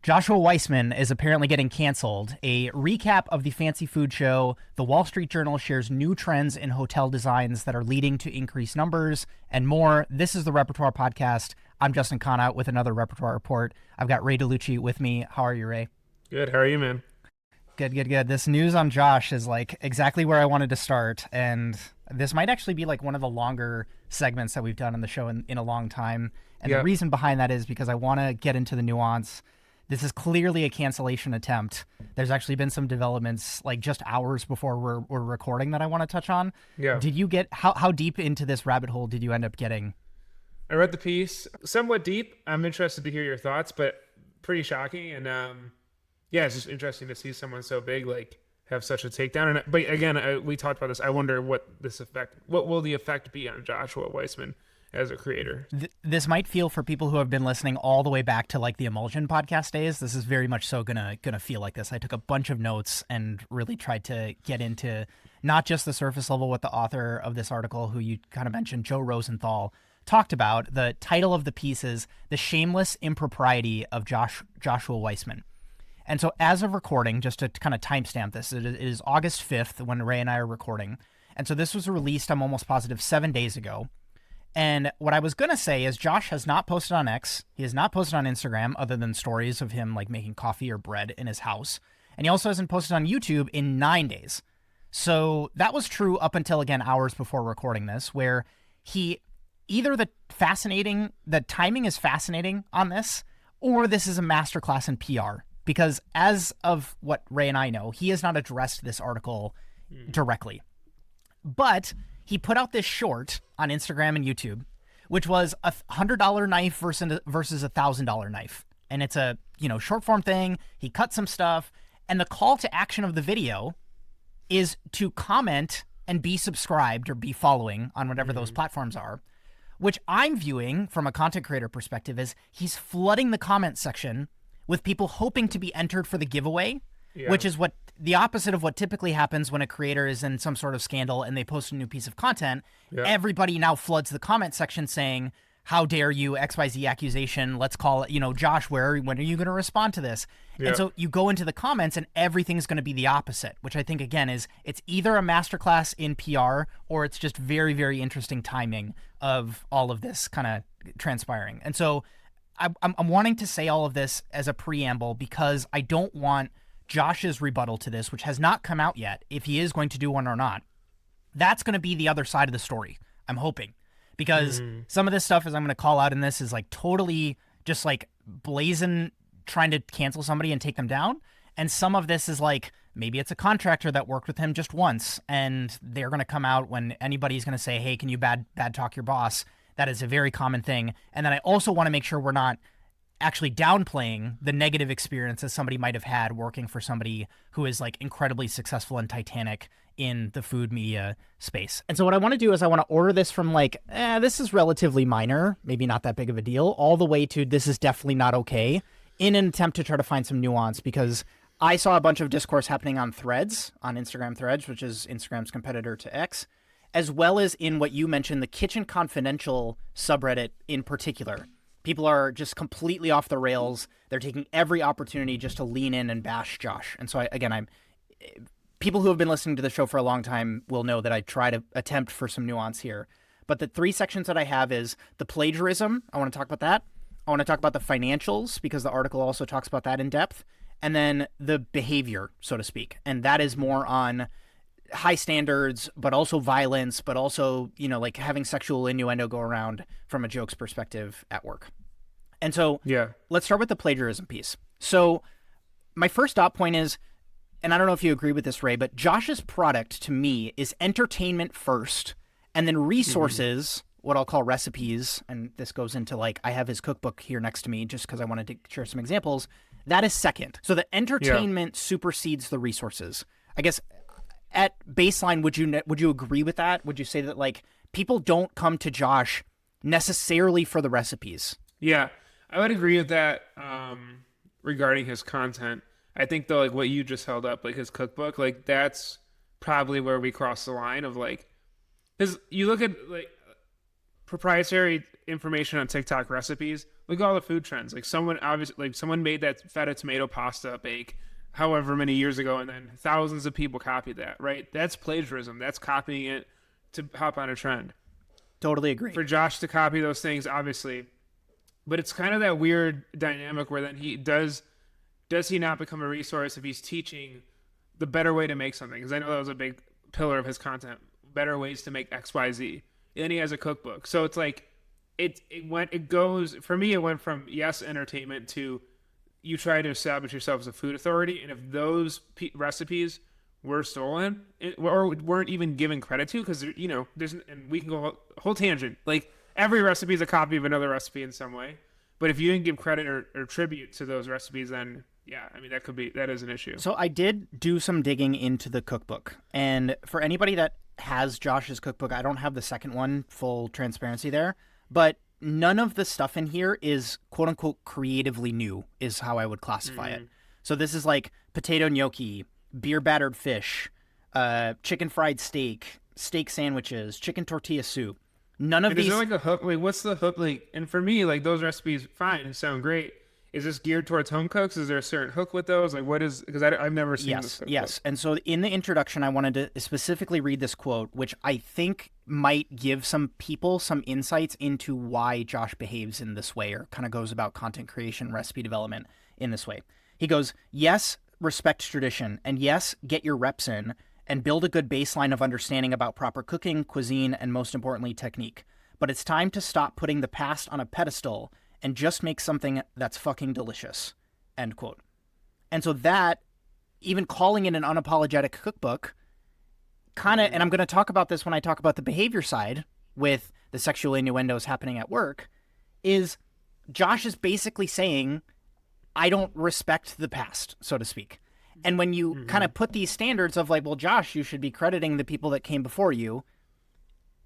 Joshua Weissman is apparently getting canceled. A recap of the fancy food show. The Wall Street Journal shares new trends in hotel designs that are leading to increased numbers and more. This is the Repertoire Podcast. I'm Justin Kana with another Repertoire Report. I've got Ray DeLucci with me. How are you, Ray? Good. How are you, man? Good. This news on Josh is like exactly where I wanted to start. And this might actually be like one of the longer segments that we've done on the show in a long time. And the reason behind that is because I want to get into the nuance. This is clearly a cancellation attempt. There's actually been some developments like just hours before we're recording that I want to touch on. Yeah. Did you get, how deep into this rabbit hole did you end up getting? I read the piece, somewhat deep. I'm interested to hear your thoughts, but pretty shocking. And it's just interesting to see someone so big like have such a takedown. But again, we talked about this. I wonder what will the effect be on Joshua Weissman as a creator. This might feel, for people who have been listening all the way back to like the Emulsion podcast days, this is very much so gonna feel like this. I took a bunch of notes and really tried to get into not just the surface level what the author of this article, who you kind of mentioned, Joe Rosenthal, talked about. The title of the piece is The Shameless Impropriety of Joshua Weissman. And so as of recording, just to kind of timestamp this, it is August 5th when Ray and I are recording. And so this was released, I'm almost positive, 7 days ago. And what I was going to say is Josh has not posted on X. He has not posted on Instagram other than stories of him like making coffee or bread in his house. And he also hasn't posted on YouTube in 9 days. So that was true up until, again, hours before recording this, where he either the timing is fascinating on this, or this is a masterclass in PR. Because as of what Ray and I know, he has not addressed this article directly. But he put out this short on Instagram and YouTube, which was a $100 knife versus a $1,000 knife. And it's a, short form thing. He cut some stuff. And the call to action of the video is to comment and be subscribed or be following on whatever those platforms are, which I'm viewing from a content creator perspective as he's flooding the comment section with people hoping to be entered for the giveaway, which is what the opposite of what typically happens when a creator is in some sort of scandal and they post a new piece of content. Everybody now floods the comment section saying, how dare you, XYZ accusation, let's call it, Josh, when are you going to respond to this? And so you go into the comments and everything's going to be the opposite, which I think, again, is it's either a masterclass in PR or it's just very, very interesting timing of all of this kind of transpiring. And so I'm wanting to say all of this as a preamble because I don't want Josh's rebuttal to this, which has not come out yet, if he is going to do one or not. That's going to be the other side of the story, I'm hoping. Because some of this stuff, as I'm going to call out in this, is like totally just like blazing, trying to cancel somebody and take them down. And some of this is like, maybe it's a contractor that worked with him just once, and they're going to come out when anybody's going to say, hey, can you bad talk your boss? That is a very common thing. And then I also want to make sure we're not actually downplaying the negative experiences somebody might have had working for somebody who is like incredibly successful and titanic in the food media space. And so what I want to do is I want to order this from like, this is relatively minor, maybe not that big of a deal, all the way to this is definitely not okay, in an attempt to try to find some nuance, because I saw a bunch of discourse happening on Threads, on Instagram Threads, which is Instagram's competitor to X, as well as in what you mentioned, the Kitchen Confidential subreddit in particular. People are just completely off the rails. They're taking every opportunity just to lean in and bash Josh. And so, people who have been listening to the show for a long time will know that I try to attempt for some nuance here. But the three sections that I have is the plagiarism. I want to talk about that. I want to talk about the financials, because the article also talks about that in depth. And then the behavior, so to speak. And that is more on high standards, but also violence, but also, like having sexual innuendo go around from a joke's perspective at work. And so let's start with the plagiarism piece. So my first dot point is, and I don't know if you agree with this, Ray, but Josh's product to me is entertainment first, and then resources, what I'll call recipes, and this goes into like, I have his cookbook here next to me just because I wanted to share some examples. That is second. So the entertainment supersedes the resources. I guess at baseline, would you agree with that? Would you say that like people don't come to Josh necessarily for the recipes? Yeah, I would agree with that regarding his content. I think though, like what you just held up, like his cookbook, like that's probably where we cross the line of like, because you look at like proprietary information on TikTok recipes, look at all the food trends. Like someone made that feta tomato pasta bake however many years ago, and then thousands of people copied that, right? That's plagiarism. That's copying it to hop on a trend. Totally agree. For Josh to copy those things, obviously, but it's kind of that weird dynamic where then does he not become a resource if he's teaching the better way to make something? Because I know that was a big pillar of his content, better ways to make XYZ. And then he has a cookbook. So it's like, it goes, for me, it went from yes, entertainment to you try to establish yourself as a food authority. And if those recipes were stolen or weren't even given credit to, because, you know, and we can go a whole tangent. Like every recipe is a copy of another recipe in some way. But if you didn't give credit or tribute to those recipes, then yeah, I mean, that is an issue. So I did do some digging into the cookbook. And for anybody that has Josh's cookbook, I don't have the second one, full transparency there, but none of the stuff in here is quote unquote creatively new is how I would classify it. So this is like potato gnocchi, beer battered fish, chicken fried steak, steak sandwiches, chicken tortilla soup. None of these. Is there like a hook? Wait, what's the hook? Like, and for me, like those recipes, fine, and sound great. Is this geared towards home cooks? Is there a certain hook with those? Like, what is? Because I've never seen this. Yes. And so in the introduction, I wanted to specifically read this quote, which I think might give some people some insights into why Josh behaves in this way, or kind of goes about content creation, recipe development in this way. He goes, yes, respect tradition, and yes, get your reps in, and build a good baseline of understanding about proper cooking, cuisine, and most importantly, technique. But it's time to stop putting the past on a pedestal and just make something that's fucking delicious, end quote. And so that, even calling it an unapologetic cookbook, kind of, and I'm going to talk about this when I talk about the behavior side with the sexual innuendos happening at work, is Josh is basically saying, I don't respect the past, so to speak. And when you kind of put these standards of like, well, Josh, you should be crediting the people that came before you,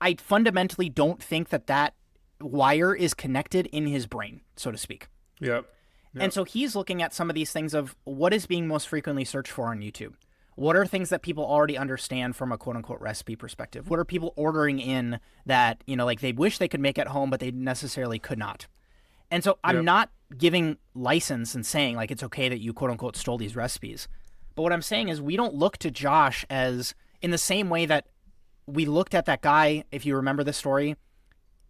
I fundamentally don't think that wire is connected in his brain, so to speak. Yep. And so he's looking at some of these things of what is being most frequently searched for on YouTube. What are things that people already understand from a quote unquote recipe perspective? What are people ordering in that, you know, like they wish they could make at home, but they necessarily could not? And so I'm not giving license and saying like it's okay that you quote unquote stole these recipes. But what I'm saying is we don't look to Josh as in the same way that we looked at that guy, if you remember this story.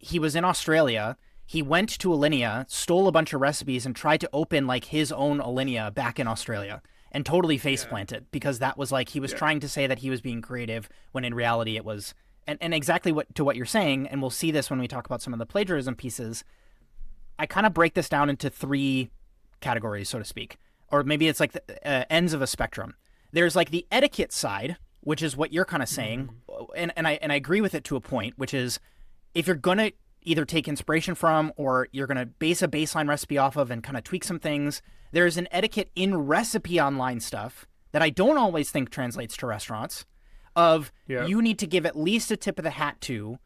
He was in Australia. He went to Alinea, stole a bunch of recipes, and tried to open like his own Alinea back in Australia, and totally face planted because that was like he was trying to say that he was being creative when in reality it was, and exactly what you're saying, and we'll see this when we talk about some of the plagiarism pieces. I kind of break this down into three categories, so to speak, or maybe it's like the ends of a spectrum. There's like the etiquette side, which is what you're kind of saying, and I agree with it to a point, which is, if you're going to either take inspiration from or you're going to base a baseline recipe off of and kind of tweak some things, there's an etiquette in recipe online stuff that I don't always think translates to restaurants of you need to give at least a tip of the hat to,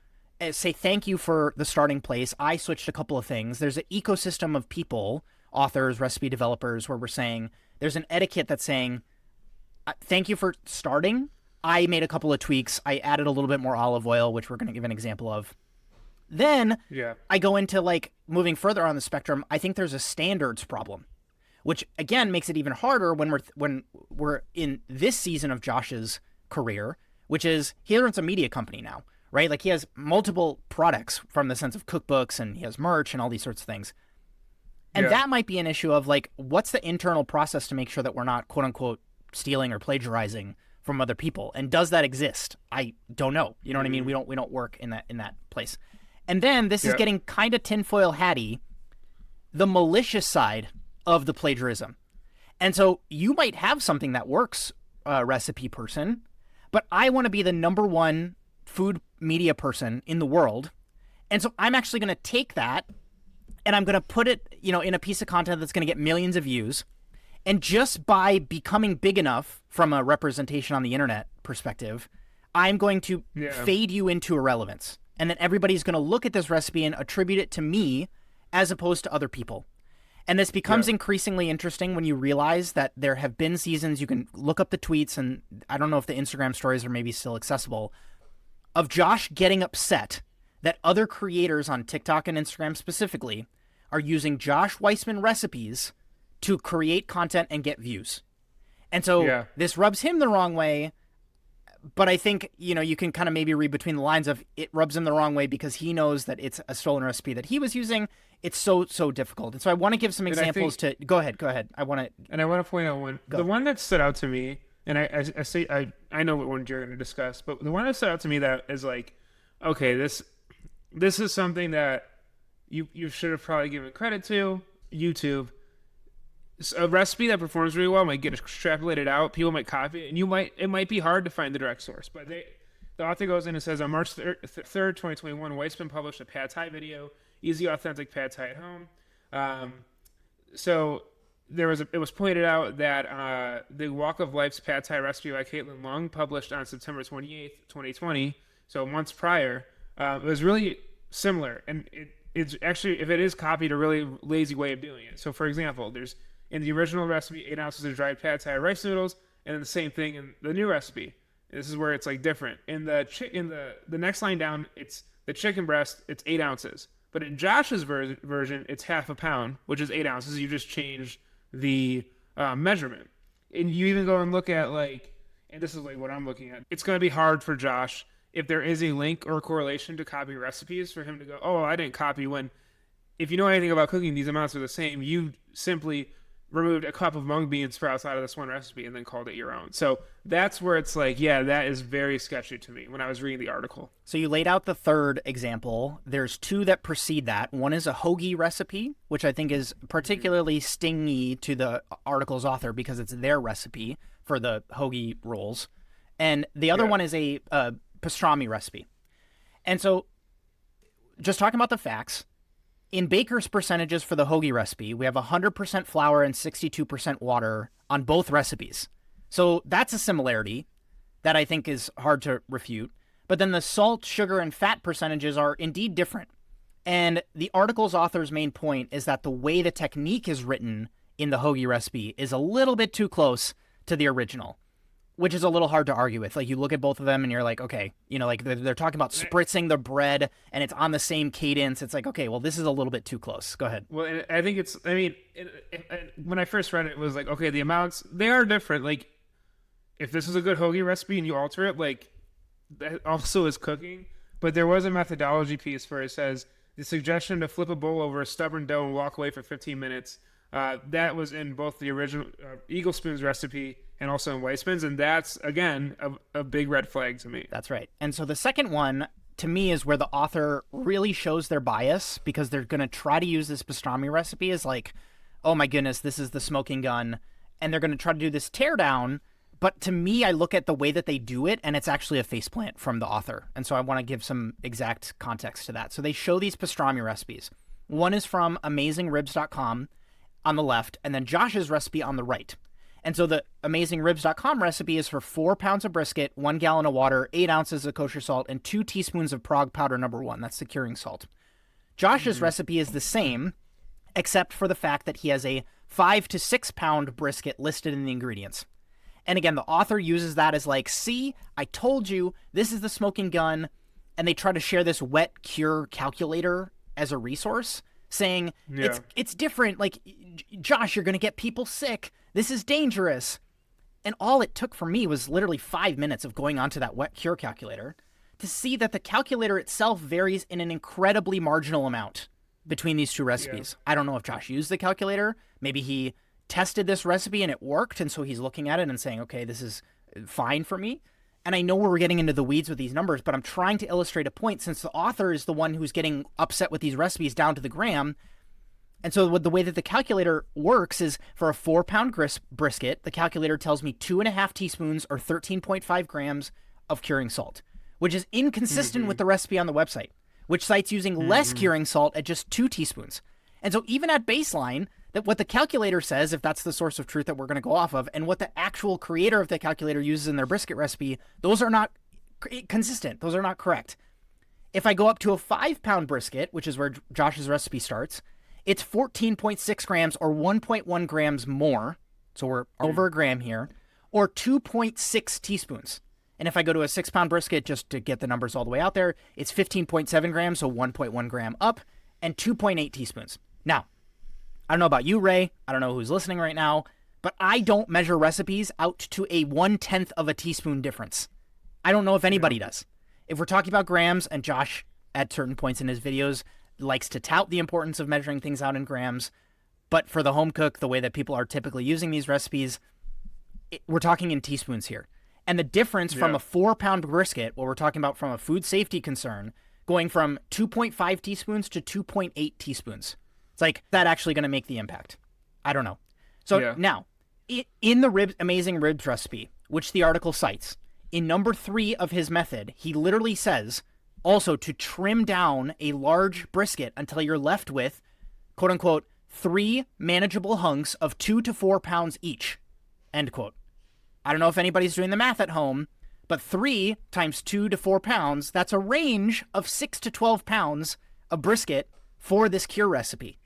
say thank you for the starting place. I switched a couple of things. There's an ecosystem of people, authors, recipe developers, where we're saying there's an etiquette that's saying thank you for starting. I made a couple of tweaks. I added a little bit more olive oil, which we're going to give an example of. Then I go into like moving further on the spectrum. I think there's a standards problem, which again makes it even harder when we're in this season of Josh's career, which is he runs a media company now, right? Like he has multiple products from the sense of cookbooks and he has merch and all these sorts of things. And that might be an issue of like, what's the internal process to make sure that we're not quote unquote stealing or plagiarizing from other people? And does that exist? I don't know. You know what I mean? We don't work in that place. And then this is getting kind of tinfoil hatty, the malicious side of the plagiarism. And so you might have something that works, recipe person, but I want to be the number one food media person in the world. And so I'm actually going to take that and I'm going to put it, you know, in a piece of content that's going to get millions of views. And just by becoming big enough from a representation on the internet perspective, I'm going to fade you into irrelevance. And then everybody's going to look at this recipe and attribute it to me as opposed to other people. And this becomes increasingly interesting when you realize that there have been seasons, you can look up the tweets, and I don't know if the Instagram stories are maybe still accessible, of Josh getting upset that other creators on TikTok and Instagram specifically are using Josh Weissman recipes to create content and get views. And so this rubs him the wrong way, but I think, you can kind of maybe read between the lines of it rubs him the wrong way because he knows that it's a stolen recipe that he was using. It's so difficult. And so I want to give some examples go ahead. I want to point out the one that stood out to me, and I know what one you're going to discuss, but the one that stood out to me that is like, okay, this is something that you should have probably given credit to. YouTube, a recipe that performs really well might get extrapolated out. People might copy it, and it might be hard to find the direct source. But the author goes in and says, on March 3rd, 2021, Weissman published a pad thai video, easy, authentic pad thai at home. So it was pointed out that the Walk of Life's pad thai recipe by Caitlin Long, published on September 28th, 2020, so months prior, it was really similar. And it's actually, if it is copied, a really lazy way of doing it. So, for example, there's in the original recipe 8 ounces of dried pad thai rice noodles, and then the same thing in the new recipe. This is where it's like different. In the next line down, it's the chicken breast. It's 8 ounces, but in Josh's version, it's half a pound, which is 8 ounces. You just change the measurement, and you even go and look at and this is like what I'm looking at. It's going to be hard for Josh, if there is a link or a correlation to copy recipes, for him to go, oh, I didn't copy, when if you know anything about cooking, these amounts are the same. You simply removed a cup of mung bean sprouts out of this one recipe and then called it your own. So that's where it's like, yeah, that is very sketchy to me when I was reading the article. So you laid out the third example. There's two that precede that. One is a hoagie recipe, which I think is particularly stingy to the article's author because it's their recipe for the hoagie rolls. And the other one is a pastrami recipe. And so just talking about the facts, in Baker's percentages for the hoagie recipe, we have 100% flour and 62% water on both recipes. So that's a similarity that I think is hard to refute. But then the salt, sugar, and fat percentages are indeed different. And the article's author's main point is that the way the technique is written in the hoagie recipe is a little bit too close to the original, which is a little hard to argue with. Like, you look at both of them and you're like, okay, they're talking about spritzing the bread and it's on the same cadence. It's like, okay, well, this is a little bit too close. Go ahead. Well, and I think when I first read it, it was like, okay, the amounts, they are different. Like, if this is a good hoagie recipe and you alter it, like, that also is cooking. But there was a methodology piece where it says the suggestion to flip a bowl over a stubborn dough and walk away for 15 minutes. That was in both the original Eagle Spoon's recipe and also in Weissman's, and that's, again, a big red flag to me. That's right. And so the second one, to me, is where the author really shows their bias, because they're going to try to use this pastrami recipe as like, oh my goodness, this is the smoking gun, and they're going to try to do this teardown. But to me, I look at the way that they do it, and it's actually a faceplant from the author. And so I want to give some exact context to that. So they show these pastrami recipes. One is from AmazingRibs.com on the left, and then Josh's recipe on the right. And so the AmazingRibs.com recipe is for 4 pounds of brisket, 1 gallon of water, 8 ounces of kosher salt, and 2 teaspoons of Prague powder number 1. That's the curing salt. Josh's recipe is the same, except for the fact that he has a 5 to 6 pound brisket listed in the ingredients. And again, the author uses that as like, see, I told you, this is the smoking gun. And they try to share this wet cure calculator as a resource, saying it's different. Like, Josh, you're going to get people sick. This is dangerous. And all it took for me was literally 5 minutes of going onto that wet cure calculator to see that the calculator itself varies in an incredibly marginal amount between these two recipes. I don't know if Josh used the calculator. Maybe he tested this recipe and it worked, and so he's looking at it and saying, okay, this is fine for me. And I know we're getting into the weeds with these numbers, but I'm trying to illustrate a point, since the author is the one who's getting upset with these recipes down to the gram. And so the way that the calculator works is, for a 4 pound brisket, the calculator tells me 2.5 teaspoons or 13.5 grams of curing salt, which is inconsistent with the recipe on the website, which cites using less curing salt at just 2 teaspoons. And so even at baseline, that what the calculator says, if that's the source of truth that we're going to go off of, and what the actual creator of the calculator uses in their brisket recipe, those are not consistent. Those are not correct. If I go up to a 5 pound brisket, which is where Josh's recipe starts, it's 14.6 grams or 1.1 grams more. So we're over a gram here, or 2.6 teaspoons. And if I go to a 6 pound brisket, just to get the numbers all the way out there, it's 15.7 grams, so 1.1 gram up, and 2.8 teaspoons. Now, I don't know about you, Ray. I don't know who's listening right now, but I don't measure recipes out to a 1/10 of a teaspoon difference. I don't know if anybody does. If we're talking about grams, and Josh at certain points in his videos likes to tout the importance of measuring things out in grams, but for the home cook, the way that people are typically using these recipes, we're talking in teaspoons here. And the difference from a 4-pound brisket, what we're talking about from a food safety concern, going from 2.5 teaspoons to 2.8 teaspoons. It's like, that actually going to make the impact? I don't know. So now, in the amazing ribs recipe, which the article cites, in number 3 of his method, he literally says also to trim down a large brisket until you're left with, quote unquote, 3 manageable hunks of 2 to 4 pounds each, end quote. I don't know if anybody's doing the math at home, but 3 times 2 to 4 pounds, that's a range of 6 to 12 pounds of brisket for this cure recipe.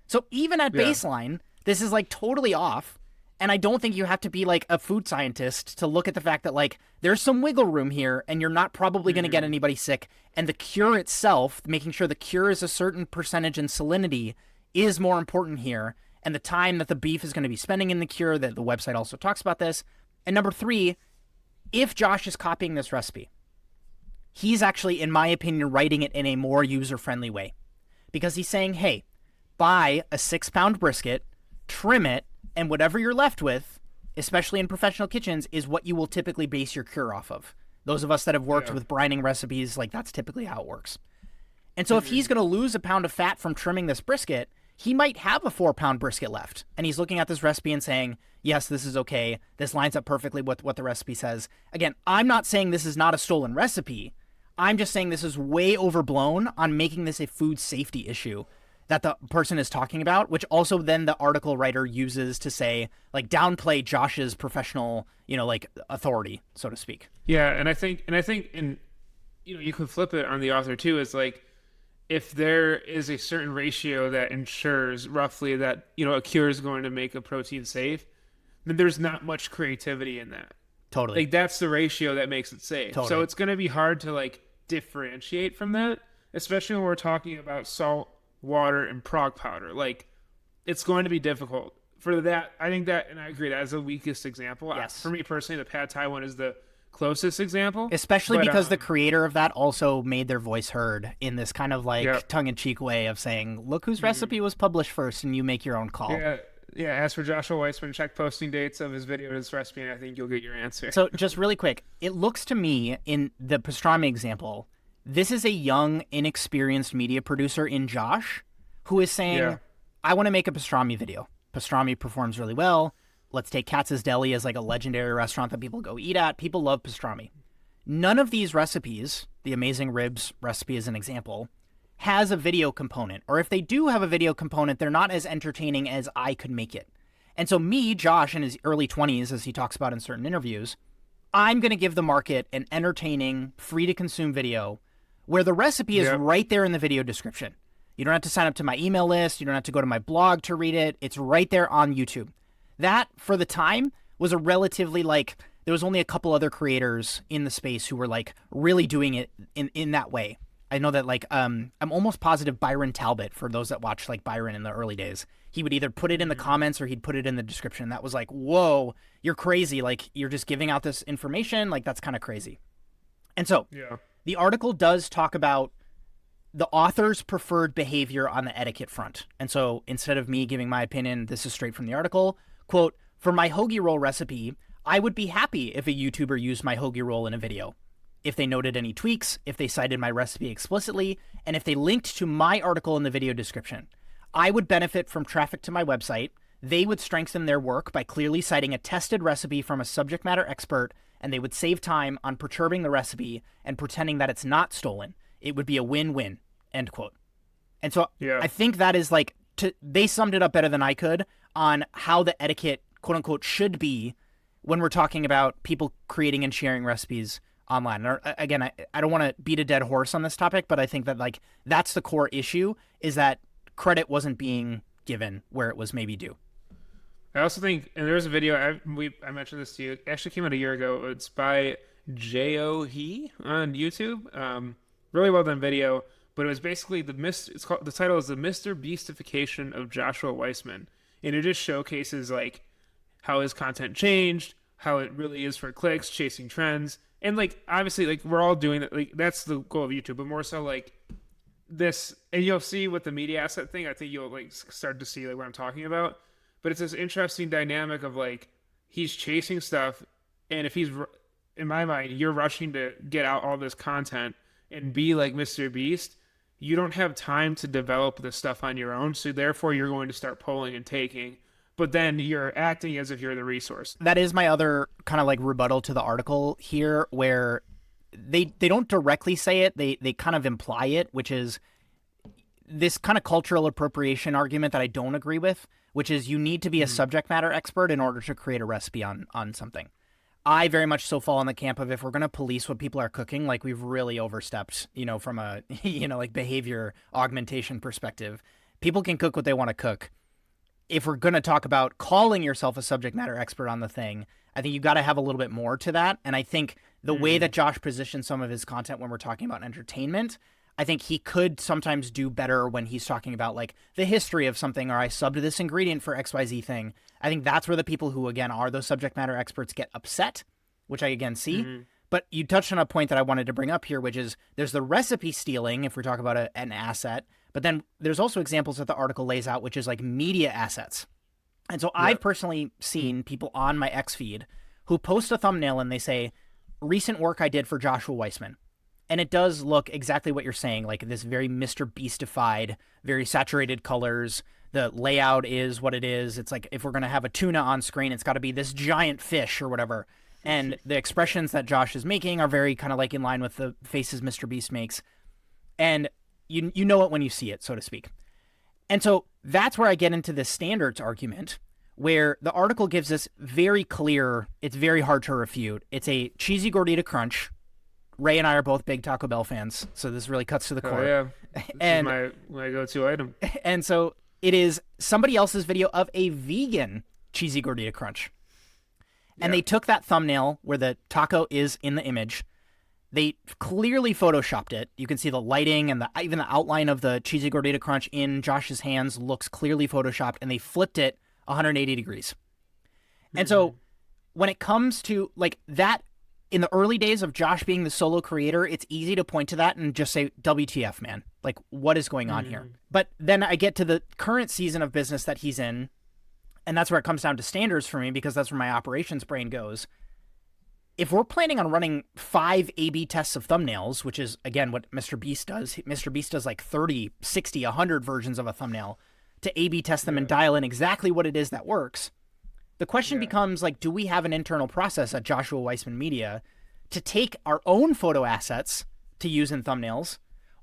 So even at baseline, this is like totally off. And I don't think you have to be like a food scientist to look at the fact that like there's some wiggle room here and you're not probably going to get anybody sick. And the cure itself, making sure the cure is a certain percentage in salinity, is more important here. And the time that the beef is going to be spending in the cure, that the website also talks about this. And number 3, if Josh is copying this recipe, he's actually, in my opinion, writing it in a more user-friendly way. Because he's saying, hey, buy a 6-pound brisket, trim it, and whatever you're left with, especially in professional kitchens, is what you will typically base your cure off of. Those of us that have worked with brining recipes, like that's typically how it works. And so if he's going to lose a pound of fat from trimming this brisket, he might have a 4-pound brisket left. And he's looking at this recipe and saying, yes, this is okay. This lines up perfectly with what the recipe says. Again, I'm not saying this is not a stolen recipe. I'm just saying this is way overblown on making this a food safety issue that the person is talking about, which also then the article writer uses to say, like, downplay Josh's professional, like authority, so to speak. Yeah. And I think, you could flip it on the author too, is like, if there is a certain ratio that ensures roughly that, a cure is going to make a protein safe, then there's not much creativity in that. Totally. Like that's the ratio that makes it safe. Totally. So it's going to be hard to like differentiate from that, especially when we're talking about salt, water, and prog powder. Like it's going to be difficult for that. I think that, and I agree, that is the weakest example. Yes. For me personally, the pad thai one is the closest example. Especially because the creator of that also made their voice heard in this kind of like tongue-in-cheek way of saying, look whose recipe was published first and you make your own call. Yeah, as for Joshua Weissman, check posting dates of his video and his recipe, and I think you'll get your answer. So just really quick, it looks to me in the pastrami example, this is a young, inexperienced media producer in Josh who is saying, I want to make a pastrami video. Pastrami performs really well. Let's take Katz's Deli as like a legendary restaurant that people go eat at. People love pastrami. None of these recipes, the Amazing Ribs recipe as an example, has a video component. Or if they do have a video component, they're not as entertaining as I could make it. And so me, Josh, in his early 20s, as he talks about in certain interviews, I'm going to give the market an entertaining, free-to-consume video where the recipe is right there in the video description. You don't have to sign up to my email list. You don't have to go to my blog to read it. It's right there on YouTube. That, for the time, was a relatively, there was only a couple other creators in the space who were, really doing it in that way. I know that, I'm almost positive Byron Talbot, for those that watched, Byron in the early days, he would either put it in the comments or he'd put it in the description. That was like, whoa, you're crazy. You're just giving out this information. That's kind of crazy. And so the article does talk about the author's preferred behavior on the etiquette front. And so instead of me giving my opinion, this is straight from the article. Quote, for my hoagie roll recipe, I would be happy if a YouTuber used my hoagie roll in a video. If they noted any tweaks, if they cited my recipe explicitly, and if they linked to my article in the video description. I would benefit from traffic to my website. They would strengthen their work by clearly citing a tested recipe from a subject matter expert, and they would save time on perturbing the recipe and pretending that it's not stolen. It would be a win-win, end quote. And so I think that is they summed it up better than I could on how the etiquette, quote unquote, should be when we're talking about people creating and sharing recipes online. Or, again, I don't want to beat a dead horse on this topic, but I think that that's the core issue, is that credit wasn't being given where it was maybe due. I also think, and there's a video, I mentioned this to you, it actually came out a year ago. It's by J.O. He on YouTube. Really well done video. but it was basically the title is the Mr. Beastification of Joshua Weissman, and it just showcases like how his content changed, how it really is for clicks, chasing trends, and like obviously like we're all doing that. Like that's the goal of YouTube, but more so like this, and you'll see with the media asset thing. I think you'll like start to see like what I'm talking about. But it's this interesting dynamic of like he's chasing stuff, and if he's in my mind, you're rushing to get out all this content and be like Mr. Beast. You don't have time to develop this stuff on your own, so therefore you're going to start pulling and taking. But then you're acting as if you're the resource. That is my other kind of like rebuttal to the article here, where they don't directly say it, they kind of imply it, which is this kind of cultural appropriation argument that I don't agree with, which is you need to be a subject matter expert in order to create a recipe on something. I very much so fall in the camp of if we're going to police what people are cooking, like we've really overstepped, from a, like behavior augmentation perspective. People can cook what they want to cook. If we're going to talk about calling yourself a subject matter expert on the thing, I think you got to have a little bit more to that. And I think the way that Josh positions some of his content when we're talking about entertainment, I think he could sometimes do better when he's talking about like the history of something, or I subbed this ingredient for XYZ thing. I think that's where the people who, again, are those subject matter experts get upset, which I, again, see. But you touched on a point that I wanted to bring up here, which is there's the recipe stealing, if we're talking about an asset, but then there's also examples that the article lays out, which is like media assets. And so I've personally seen people on my X feed who post a thumbnail and they say, recent work I did for Joshua Weissman. And it does look exactly what you're saying, like this very Mr. Beastified, very saturated colors. The layout is what it is. It's like if we're going to have a tuna on screen, it's got to be this giant fish or whatever. And the expressions that Josh is making are very kind of like in line with the faces Mr. Beast makes. And you know it when you see it, so to speak. And so that's where I get into this standards argument, where the article gives us very clear, it's very hard to refute. It's a cheesy gordita crunch. Ray and I are both big Taco Bell fans, so this really cuts to the core. Oh, yeah. This is my go-to item. And so it is somebody else's video of a vegan cheesy gordita crunch. And they took that thumbnail where the taco is in the image. They clearly photoshopped it. You can see the lighting and even the outline of the cheesy gordita crunch in Josh's hands looks clearly photoshopped, and they flipped it 180 degrees. And so when it comes to like that, in the early days of Josh being the solo creator, it's easy to point to that and just say, WTF, man. Like, what is going on here? But then I get to the current season of business that he's in, and that's where it comes down to standards for me, because that's where my operations brain goes. If we're planning on running 5 A/B tests of thumbnails, which is, again, what Mr. Beast does. Mr. Beast does like 30, 60, 100 versions of a thumbnail to A/B test them and dial in exactly what it is that works. The question becomes, like, do we have an internal process at Joshua Weissman Media to take our own photo assets to use in thumbnails?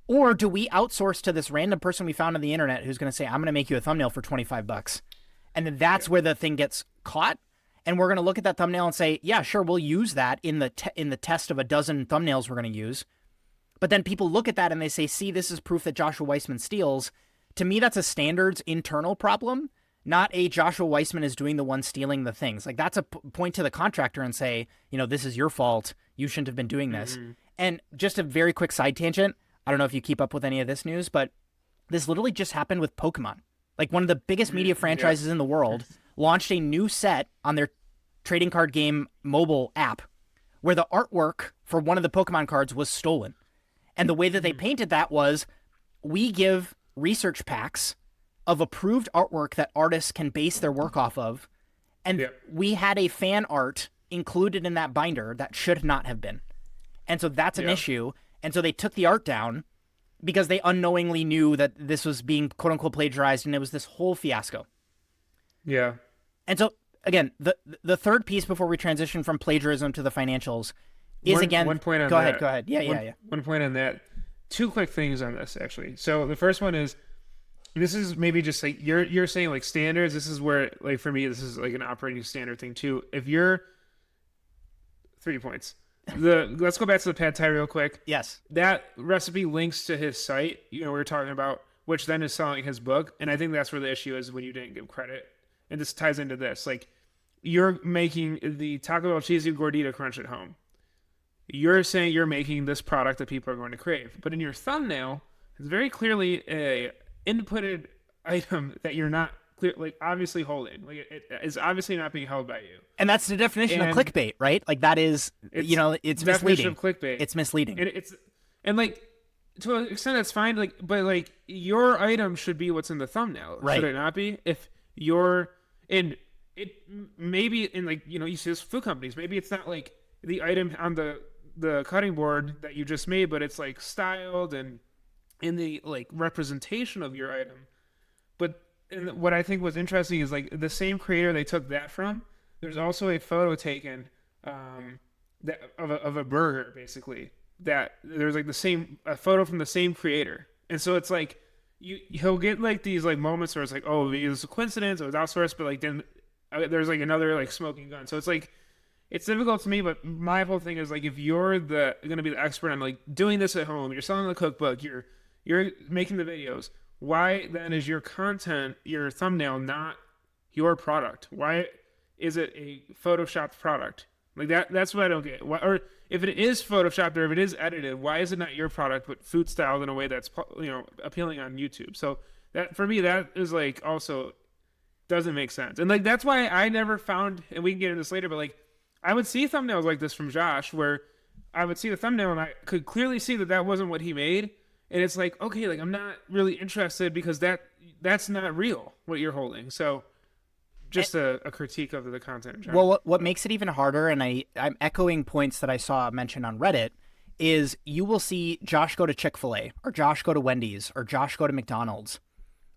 Or do we outsource to this random person we found on the internet who's going to say, I'm going to make you a thumbnail for $25? And then that's where the thing gets caught. And we're going to look at that thumbnail and say, yeah, sure, we'll use that in the test of a dozen thumbnails we're going to use. But then people look at that and they say, see, this is proof that Joshua Weissman steals. To me, that's a standards internal problem, not a Joshua Weissman is doing the one stealing the things. Like, that's a point to the contractor and say, this is your fault. You shouldn't have been doing this. And just a very quick side tangent. I don't know if you keep up with any of this news, but this literally just happened with Pokemon. Like, one of the biggest media franchises in the world launched a new set on their trading card game mobile app where the artwork for one of the Pokemon cards was stolen. And the way that they painted that was, we give research packs of approved artwork that artists can base their work off of. And we had a fan art included in that binder that should not have been. And so that's an issue. And so they took the art down because they unknowingly knew that this was being quote unquote plagiarized, and it was this whole fiasco. Yeah. And so again, the third piece before we transition from plagiarism to the financials is one point on go that. ahead. Yeah. One point on that. 2 quick things on this, actually. So the first one is, this is maybe just like you're saying like standards. This is where, like, for me, this is like an operating standard thing too. If you're 3 points, let's go back to the pad thai real quick. Yes, that recipe links to his site. We were talking about, which then is selling his book, and I think that's where the issue is when you didn't give credit. And this ties into this. Like, you're making the Taco Bell cheesy gordita crunch at home. You're saying you're making this product that people are going to crave, but in your thumbnail, It's very clearly a inputted item that you're not clear, like obviously holding. Like it is obviously not being held by you. And that's the definition of And clickbait, right? Like that is, it's it's definition misleading. of clickbait. It's misleading. And it's and like to an extent that's fine. Like, but like your item should be what's in the thumbnail, Right. should it not be? If you're in it, maybe in like you see this food companies. Maybe it's not like the item on the cutting board that you just made, but it's like styled and in the like representation of your item. But what I think was interesting is like the same creator they took that from. There's also a photo taken that of a burger basically. That there's like a photo from the same creator, and so it's like he'll get like these like moments where it's like, oh, it was a coincidence, it was outsourced, but like then there's like another like smoking gun. So it's like it's difficult to me, but my whole thing is like if you're gonna be the expert on like doing this at home, you're selling the cookbook, you're making the videos. Why then is your content, your thumbnail, not your product? Why is it a photoshopped product? Like that's what I don't get. Or if it is photoshopped or if it is edited, why is it not your product but food styled in a way that's appealing on YouTube? So that for me that is like also doesn't make sense. And like that's why I never found, and we can get into this later, but like I would see thumbnails like this from Josh where I would see the thumbnail and I could clearly see that wasn't what he made. And it's like, okay, like I'm not really interested because that's not real what you're holding. So just a critique of the content in general. Well, what makes it even harder, and I'm echoing points that I saw mentioned on Reddit, is you will see Josh go to Chick-fil-A or Josh go to Wendy's or Josh go to McDonald's,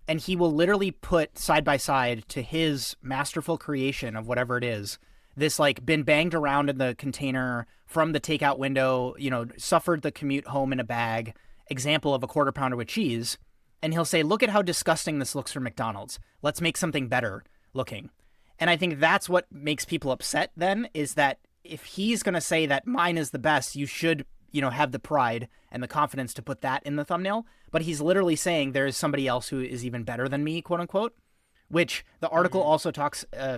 and he will literally put side by side to his masterful creation of whatever it is, this like been banged around in the container from the takeout window, suffered the commute home in a bag, example of a quarter pounder with cheese, and he'll say, look at how disgusting this looks for McDonald's. Let's make something better looking. And I think that's what makes people upset then, is that if he's going to say that mine is the best, you should, have the pride and the confidence to put that in the thumbnail. But he's literally saying there is somebody else who is even better than me, quote unquote, which the article also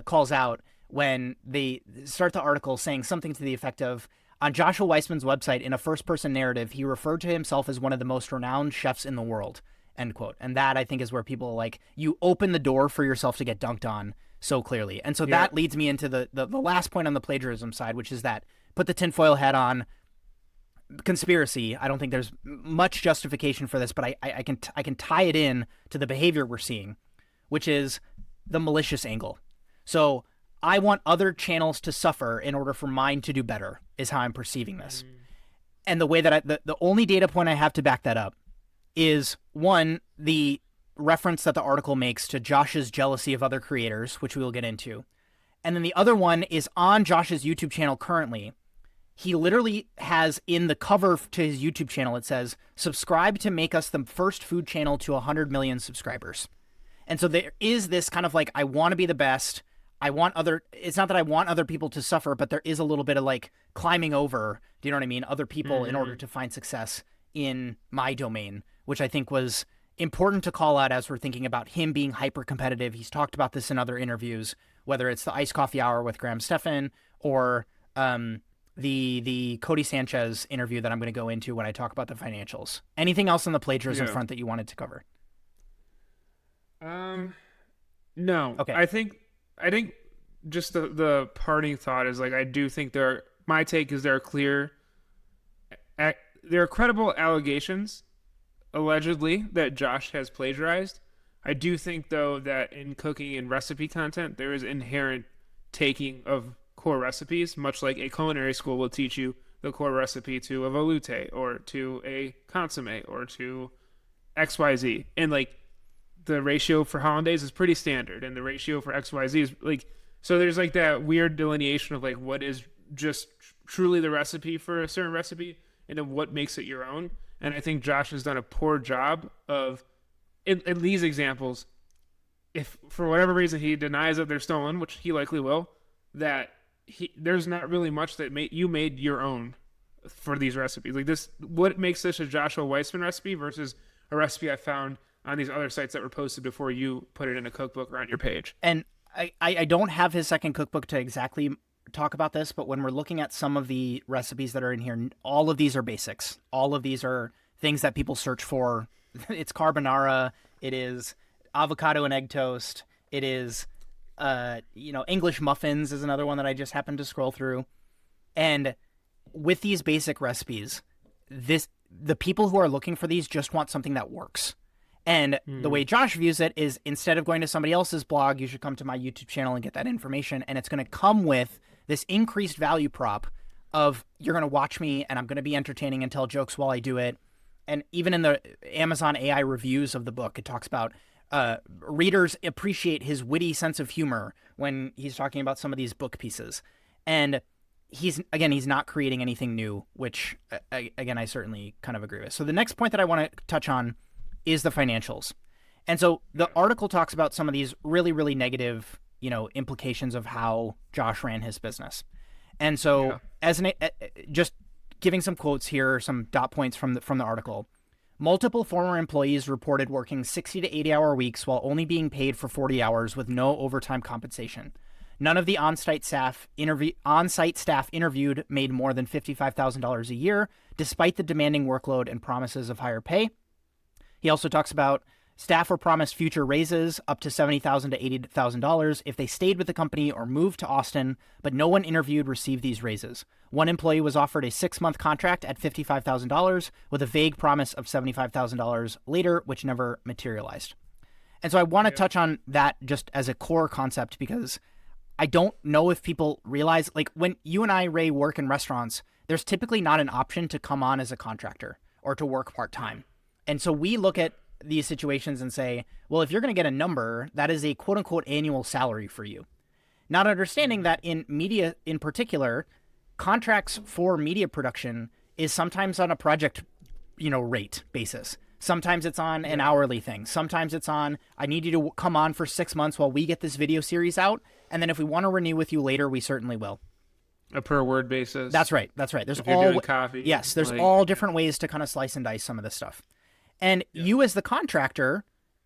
calls out when they start the article saying something to the effect of, on Joshua Weissman's website, in a first-person narrative, he referred to himself as one of the most renowned chefs in the world, end quote. And that, I think, is where people like, you open the door for yourself to get dunked on so clearly. And so that leads me into the last point on the plagiarism side, which is that put the tinfoil hat on. Conspiracy. I don't think there's much justification for this, but I can tie it in to the behavior we're seeing, which is the malicious angle. So I want other channels to suffer in order for mine to do better, is how I'm perceiving this. And the way that the only data point I have to back that up is, one, the reference that the article makes to Josh's jealousy of other creators, which we will get into. And then the other one is on Josh's YouTube channel currently. He literally has in the cover to his YouTube channel, it says, subscribe to make us the first food channel to 100 million subscribers. And so there is this kind of like, I want to be the best. It's not that I want other people to suffer, but there is a little bit of like climbing over, do you know what I mean? Other people in order to find success in my domain, which I think was important to call out as we're thinking about him being hyper competitive. He's talked about this in other interviews, whether it's the Iced Coffee Hour with Graham Stephan or the Cody Sanchez interview that I'm going to go into when I talk about the financials. Anything else on the plagiarism front that you wanted to cover? No. Okay. I think just the parting thought is like, I do think my take is there are credible allegations allegedly that Josh has plagiarized. I do think though that in cooking and recipe content there is inherent taking of core recipes, much like a culinary school will teach you the core recipe to a veloute or to a consomme or to XYZ. And like the ratio for hollandaise is pretty standard and the ratio for XYZ is like, so there's like that weird delineation of like what is just truly the recipe for a certain recipe and then what makes it your own. And I think Josh has done a poor job of, in these examples, if for whatever reason he denies that they're stolen, which he likely will, that there's not really much that you made your own for these recipes. Like this, what makes this a Joshua Weissman recipe versus a recipe I found on these other sites that were posted before you put it in a cookbook or on your page. And I don't have his second cookbook to exactly talk about this, but when we're looking at some of the recipes that are in here, all of these are basics. All of these are things that people search for it's carbonara, it is avocado and egg toast, it is English muffins is another one that I just happened to scroll through. And with these basic recipes, the people who are looking for these just want something that works. And the way Josh views it is, instead of going to somebody else's blog, you should come to my YouTube channel and get that information. And it's going to come with this increased value prop of, you're going to watch me and I'm going to be entertaining and tell jokes while I do it. And even in the Amazon AI reviews of the book, it talks about readers appreciate his witty sense of humor when he's talking about some of these book pieces. And he's not creating anything new, which, again, I certainly kind of agree with. So the next point that I want to touch on is the financials. And so the article talks about some of these really, really negative, implications of how Josh ran his business. And so just giving some quotes here, some dot points from the article. Multiple former employees reported working 60 to 80-hour weeks while only being paid for 40 hours with no overtime compensation. None of the on-site staff interviewed made more than $55,000 a year, despite the demanding workload and promises of higher pay. He also talks about staff were promised future raises up to $70,000 to $80,000 if they stayed with the company or moved to Austin, but no one interviewed received these raises. One employee was offered a 6-month contract at $55,000 with a vague promise of $75,000 later, which never materialized. And so I want to touch on that just as a core concept, because I don't know if people realize, like, when you and I, Ray, work in restaurants, there's typically not an option to come on as a contractor or to work part-time. And so we look at these situations and say, well, if you're going to get a number, that is a quote unquote annual salary for you. Not understanding that in media in particular, contracts for media production is sometimes on a project, rate basis. Sometimes it's on an hourly thing. Sometimes it's on, I need you to come on for 6 months while we get this video series out. And then if we want to renew with you later, we certainly will. A per word basis. That's right. There's if you're doing coffee. Yes, there's all different ways to kind of slice and dice some of this stuff. And you as the contractor,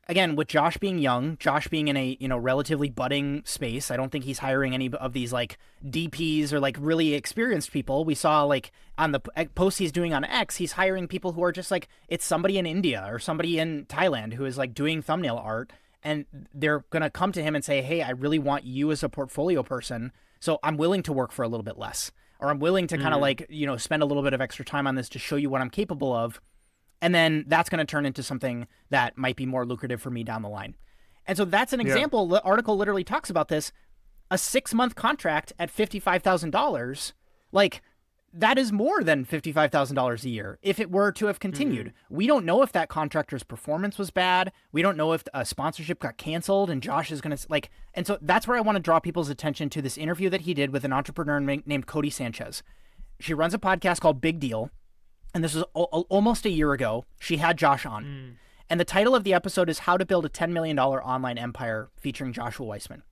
again, with Josh being young, Josh being in a, relatively budding space, I don't think he's hiring any of these like DPs or like really experienced people. We saw like on the posts he's doing on X, he's hiring people who are just like, it's somebody in India or somebody in Thailand who is like doing thumbnail art. And they're going to come to him and say, hey, I really want you as a portfolio person. So I'm willing to work for a little bit less, or I'm willing to kind of like, spend a little bit of extra time on this to show you what I'm capable of. And then that's going to turn into something that might be more lucrative for me down the line. And so that's an example. The article literally talks about this. A 6-month contract at $55,000, like, that is more than $55,000 a year if it were to have continued. We don't know if that contractor's performance was bad. We don't know if a sponsorship got canceled and Josh is going to like, and so that's where I want to draw people's attention to this interview that he did with an entrepreneur named Cody Sanchez. She runs a podcast called Big Deal. And this was almost a year ago. She had Josh on. And the title of the episode is How to Build a $10 Million Online Empire, featuring Joshua Weissman.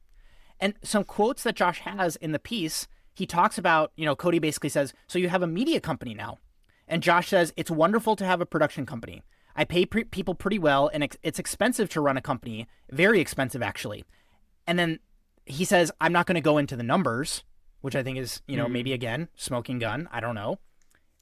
And some quotes that Josh has in the piece, he talks about, Cody basically says, so you have a media company now. And Josh says, it's wonderful to have a production company. I pay people pretty well, and it's expensive to run a company. Very expensive, actually. And then he says, I'm not going to go into the numbers, which I think is, maybe, again, smoking gun. I don't know.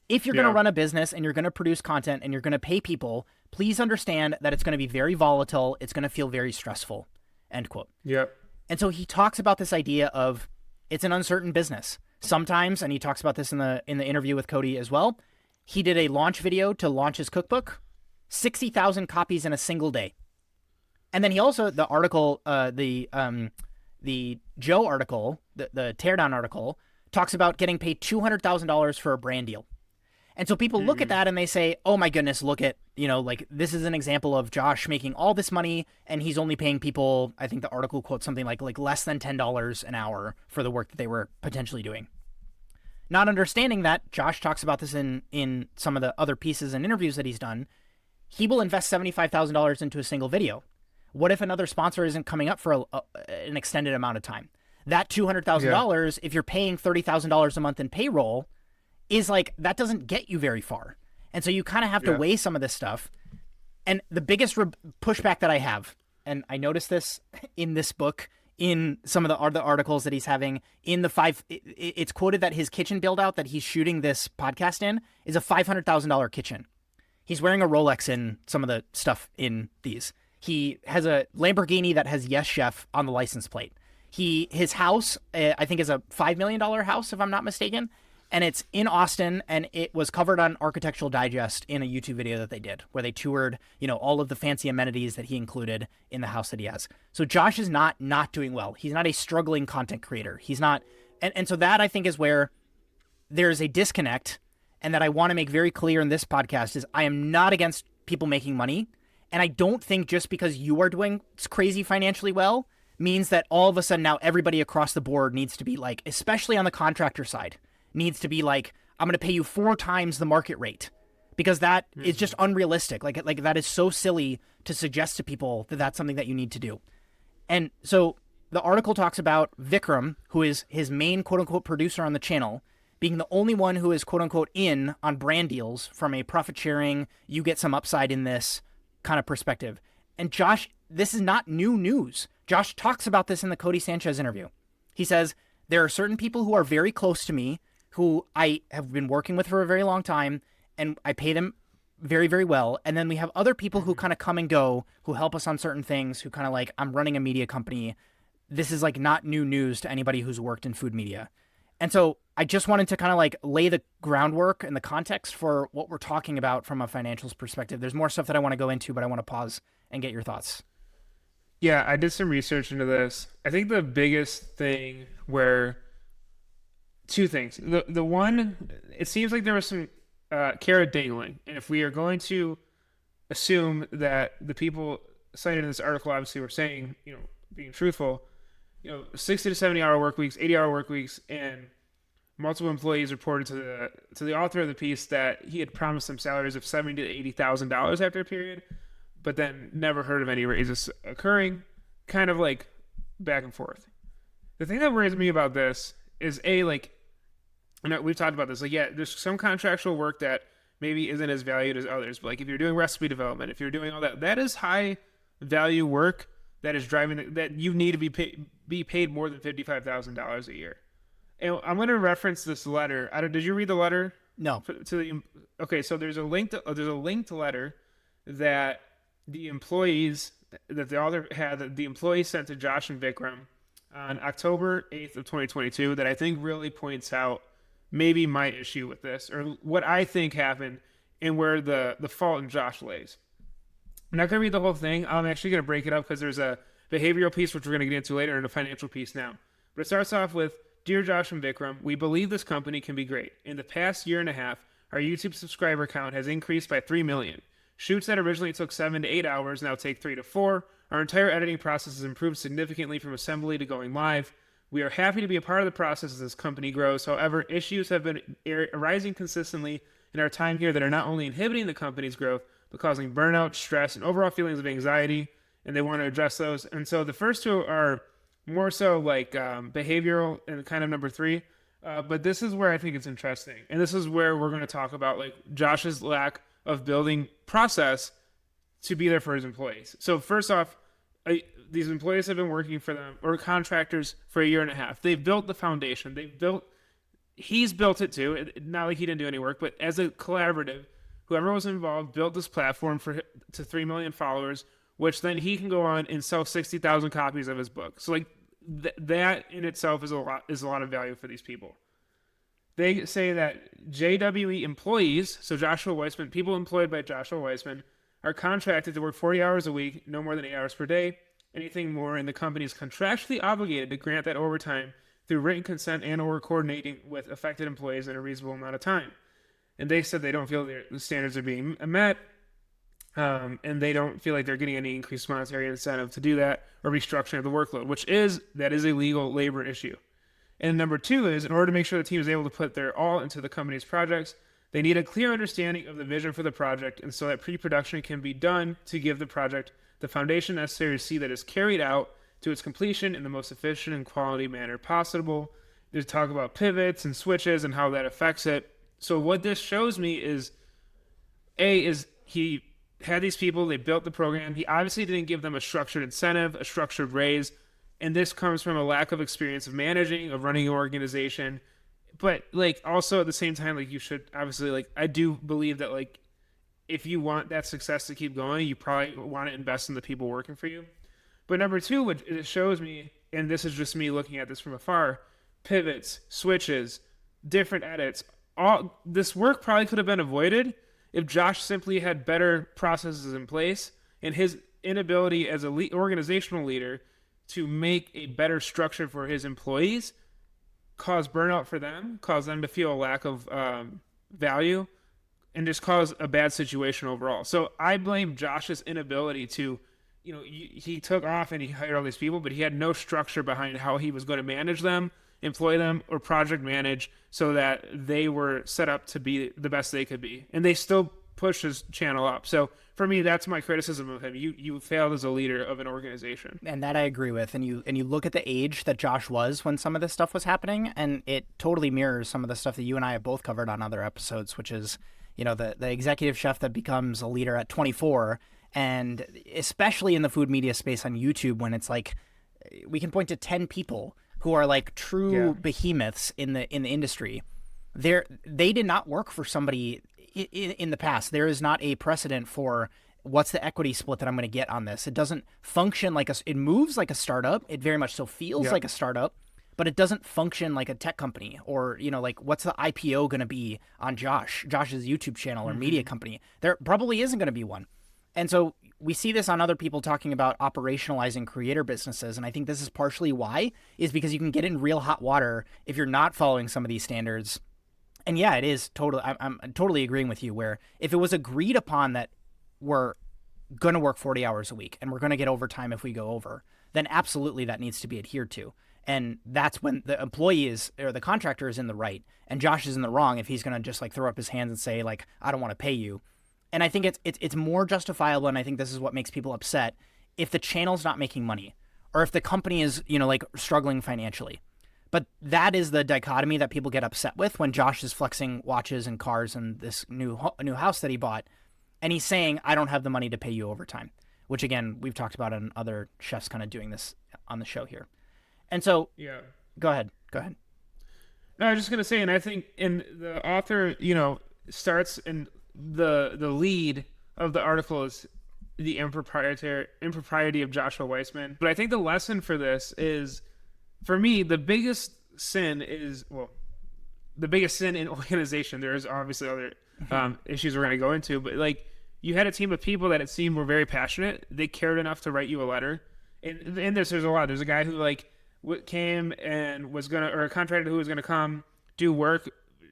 If you're going to run a business and you're going to produce content and you're going to pay people, please understand that it's going to be very volatile. It's going to feel very stressful, end quote. Yep. And so he talks about this idea of it's an uncertain business. Sometimes, and he talks about this in the interview with Cody as well, he did a launch video to launch his cookbook, 60,000 copies in a single day. And then he also, the article, the Joe article, the Teardown article, talks about getting paid $200,000 for a brand deal. And so people look at that and they say, oh my goodness, look at, like, this is an example of Josh making all this money and he's only paying people, I think the article quotes something like less than $10 an hour for the work that they were potentially doing. Not understanding that, Josh talks about this in some of the other pieces and interviews that he's done, he will invest $75,000 into a single video. What if another sponsor isn't coming up for an extended amount of time? That $200,000, if you're paying $30,000 a month in payroll, is like, that doesn't get you very far. And so you kind of have to weigh some of this stuff. And the biggest pushback that I have, and I noticed this in this book, in some of the other articles that he's having, in the it's quoted that his kitchen build out that he's shooting this podcast in is a $500,000 kitchen. He's wearing a Rolex in some of the stuff in these. He has a Lamborghini that has Yes Chef on the license plate. His house, I think, is a $5 million house, if I'm not mistaken, and it's in Austin, and it was covered on Architectural Digest in a YouTube video that they did, where they toured, all of the fancy amenities that he included in the house that he has. So Josh is not doing well. He's not a struggling content creator. He's not, and so that I think is where there's a disconnect, and that I want to make very clear in this podcast is I am not against people making money, and I don't think just because you are doing crazy financially well means that all of a sudden now everybody across the board needs to be like, especially on the contractor side, needs to be like, I'm going to pay you 4 times the market rate, because that is just unrealistic. Like that is so silly to suggest to people that that's something that you need to do. And so the article talks about Vikram, who is his main quote unquote producer on the channel, being the only one who is quote unquote in on brand deals from a profit sharing, you get some upside in this kind of perspective. And Josh, this is not new news. Josh talks about this in the Cody Sanchez interview. He says, there are certain people who are very close to me who I have been working with for a very long time, and I pay them very, very well. And then we have other people who kind of come and go, who help us on certain things, who kind of like, I'm running a media company. This is like not new news to anybody who's worked in food media. And so I just wanted to kind of like lay the groundwork and the context for what we're talking about from a financials perspective. There's more stuff that I want to go into, but I want to pause and get your thoughts. Yeah, I did some research into this. I think the biggest thing where two things. The one, it seems like there was some carrot dangling. And if we are going to assume that the people cited in this article obviously were saying, being truthful, 60 to 70 hour work weeks, 80 hour work weeks, and multiple employees reported to the author of the piece that he had promised them salaries of $70,000 to $80,000 after a period, but then never heard of any raises occurring, kind of like back and forth. The thing that worries me about this is we've talked about this, there's some contractual work that maybe isn't as valued as others, but like if you're doing recipe development, if you're doing all that, that is high value work that is driving that you need to be paid more than $55,000 a year. And I'm going to reference this letter. Did you read the letter? No. Okay, so there's a linked letter that the employees that the author had, that the employee sent to Josh and Vikram on October 8th of 2022 that I think really points out maybe my issue with this, or what I think happened and where the fault in Josh lays. I'm not going to read the whole thing. I'm actually going to break it up because there's a behavioral piece, which we're going to get into later, and a financial piece now. But it starts off with, Dear Josh and Vikram, we believe this company can be great. In the past year and a half, our YouTube subscriber count has increased by 3 million. Shoots that originally took 7 to 8 hours now take 3 to 4. Our entire editing process has improved significantly from assembly to going live. We are happy to be a part of the process as this company grows. However, issues have been arising consistently in our time here that are not only inhibiting the company's growth, but causing burnout, stress, and overall feelings of anxiety, and they want to address those. And so the first two are more so like behavioral and kind of number 3. But this is where I think it's interesting. And this is where we're going to talk about like Josh's lack of building process to be there for his employees. So first off, these employees have been working for them, or contractors, for a year and a half. They've built the foundation. He's built it too. Not like he didn't do any work, but as a collaborative, whoever was involved built this platform to 3 million followers, which then he can go on and sell 60,000 copies of his book. So like that in itself is a lot of value for these people. They say that JWE employees, so Joshua Weissman, people employed by Joshua Weissman, are contracted to work 40 hours a week, no more than 8 hours per day. Anything more, and the company is contractually obligated to grant that overtime through written consent and or coordinating with affected employees in a reasonable amount of time. And they said they don't feel the standards are being met, and they don't feel like they're getting any increased monetary incentive to do that or restructuring of the workload, that is a legal labor issue. And number 2 is, in order to make sure the team is able to put their all into the company's projects, they need a clear understanding of the vision for the project, and so that pre-production can be done to give the project the foundation necessary to see that it's carried out to its completion in the most efficient and quality manner possible. There's talk about pivots and switches and how that affects it. So what this shows me is he had these people, they built the program. He obviously didn't give them a structured incentive, a structured raise. And this comes from a lack of experience of managing, of running an organization. But like also at the same time, like you should obviously, like, I do believe that like if you want that success to keep going, you probably want to invest in the people working for you. But number two, what it shows me, and this is just me looking at this from afar, pivots, switches, different edits. All this work probably could have been avoided if Josh simply had better processes in place, and his inability as a organizational leader to make a better structure for his employees caused burnout for them, caused them to feel a lack of value, and just caused a bad situation overall. So I blame Josh's inability to, he took off and he hired all these people, but he had no structure behind how he was going to manage them, employ them, or project manage so that they were set up to be the best they could be. And they still pushed his channel up. So for me, that's my criticism of him. You failed as a leader of an organization. And that I agree with. And you look at the age that Josh was when some of this stuff was happening, and it totally mirrors some of the stuff that you and I have both covered on other episodes, which is, the executive chef that becomes a leader at 24, and especially in the food media space on YouTube, when it's like we can point to 10 people who are like true behemoths in the industry. They did not work for somebody in the past. There is not a precedent for what's the equity split that I'm going to get on this. It doesn't function like it moves like a startup. It very much so feels like a startup, but it doesn't function like a tech company or, like what's the IPO going to be on Josh's YouTube channel or media company. There probably isn't going to be one. And so we see this on other people talking about operationalizing creator businesses. And I think this is partially why, is because you can get in real hot water if you're not following some of these standards. And yeah, it is totally, I'm totally agreeing with you, where if it was agreed upon that we're going to work 40 hours a week and we're going to get overtime if we go over, then absolutely that needs to be adhered to. And that's when the employee is, or the contractor is in the right, and Josh is in the wrong if he's going to just like throw up his hands and say like, I don't want to pay you. And I think it's more justifiable, and I think this is what makes people upset, if the channel's not making money or if the company is, like struggling financially. But that is the dichotomy that people get upset with when Josh is flexing watches and cars and this new house that he bought, and he's saying, I don't have the money to pay you overtime, which again, we've talked about on other chefs kind of doing this on the show here. And so, go ahead. No, I was just going to say, and I think in the author, starts in the lead of the article is the impropriety of Joshua Weissman. But I think the lesson for this is, for me, the biggest sin in organization. There's obviously other issues we're going to go into, but like, you had a team of people that it seemed were very passionate. They cared enough to write you a letter. And in this, there's a lot. There's a guy who like came and or a contractor who was gonna come do work,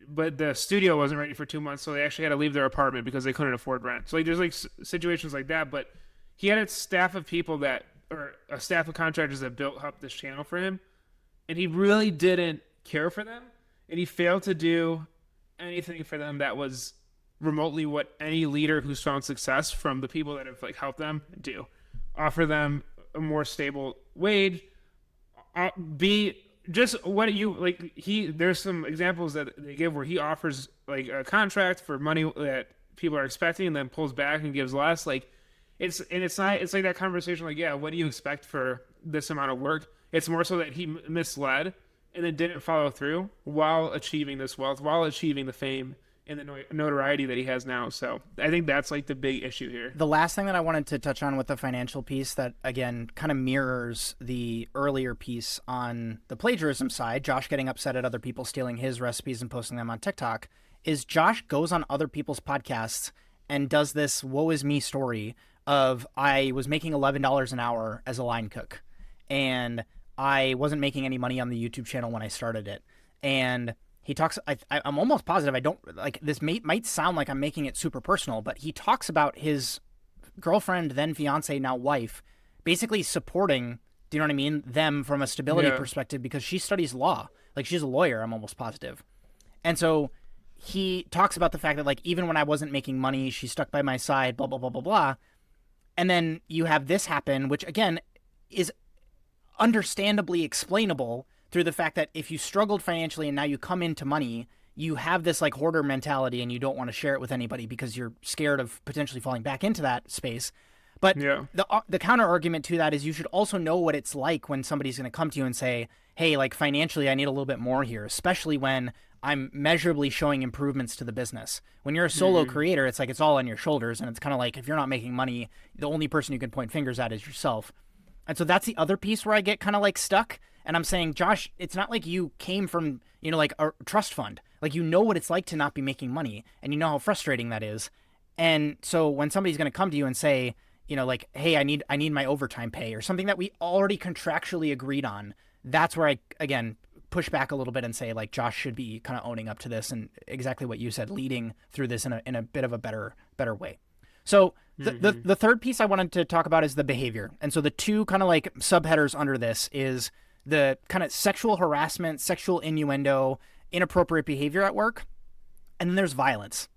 but the studio wasn't ready for 2 months, so they actually had to leave their apartment because they couldn't afford rent. So like, there's like situations like that. But he had a staff of people or a staff of contractors that built up this channel for him, and he really didn't care for them, and he failed to do anything for them that was remotely what any leader who's found success from the people that have like helped them do. Offer them a more stable wage, just what you like. There's some examples that they give where he offers like a contract for money that people are expecting and then pulls back and gives less. Like it's like that conversation, like, yeah, what do you expect for this amount of work? It's more so that he misled and then didn't follow through while achieving this wealth, while achieving the fame and the notoriety that he has now. So I think that's like the big issue here. The last thing that I wanted to touch on with the financial piece that, again, kind of mirrors the earlier piece on the plagiarism side, Josh getting upset at other people stealing his recipes and posting them on TikTok, is Josh goes on other people's podcasts and does this woe is me story of, I was making $11 an hour as a line cook, and I wasn't making any money on the YouTube channel when I started it. And he talks, I'm almost positive, I don't, like, this might sound like I'm making it super personal, but he talks about his girlfriend, then fiance, now wife, basically supporting, do you know what I mean, them from a stability perspective, because she studies law. Like, she's a lawyer, I'm almost positive. And so he talks about the fact that, like, even when I wasn't making money, she stuck by my side, blah, blah, blah, blah, blah. And then you have this happen, which, again, is understandably explainable through the fact that if you struggled financially and now you come into money, you have this like hoarder mentality and you don't want to share it with anybody because you're scared of potentially falling back into that space. But the counter argument to that is you should also know what it's like when somebody's going to come to you and say, hey, like financially, I need a little bit more here, especially when I'm measurably showing improvements to the business. When you're a solo creator, it's like it's all on your shoulders. And it's kind of like if you're not making money, the only person you can point fingers at is yourself. And so that's the other piece where I get kind of like stuck. And I'm saying, Josh, it's not like you came from, like a trust fund. Like, you know what it's like to not be making money, and you know how frustrating that is. And so when somebody's going to come to you and say, like, hey, I need my overtime pay or something that we already contractually agreed on, that's where I, again, push back a little bit and say, like, Josh should be kind of owning up to this and exactly what you said, leading through this in a bit of a better way. So the third piece I wanted to talk about is the behavior. And so the two kind of like subheaders under this is the kind of sexual harassment, sexual innuendo, inappropriate behavior at work. And then there's violence.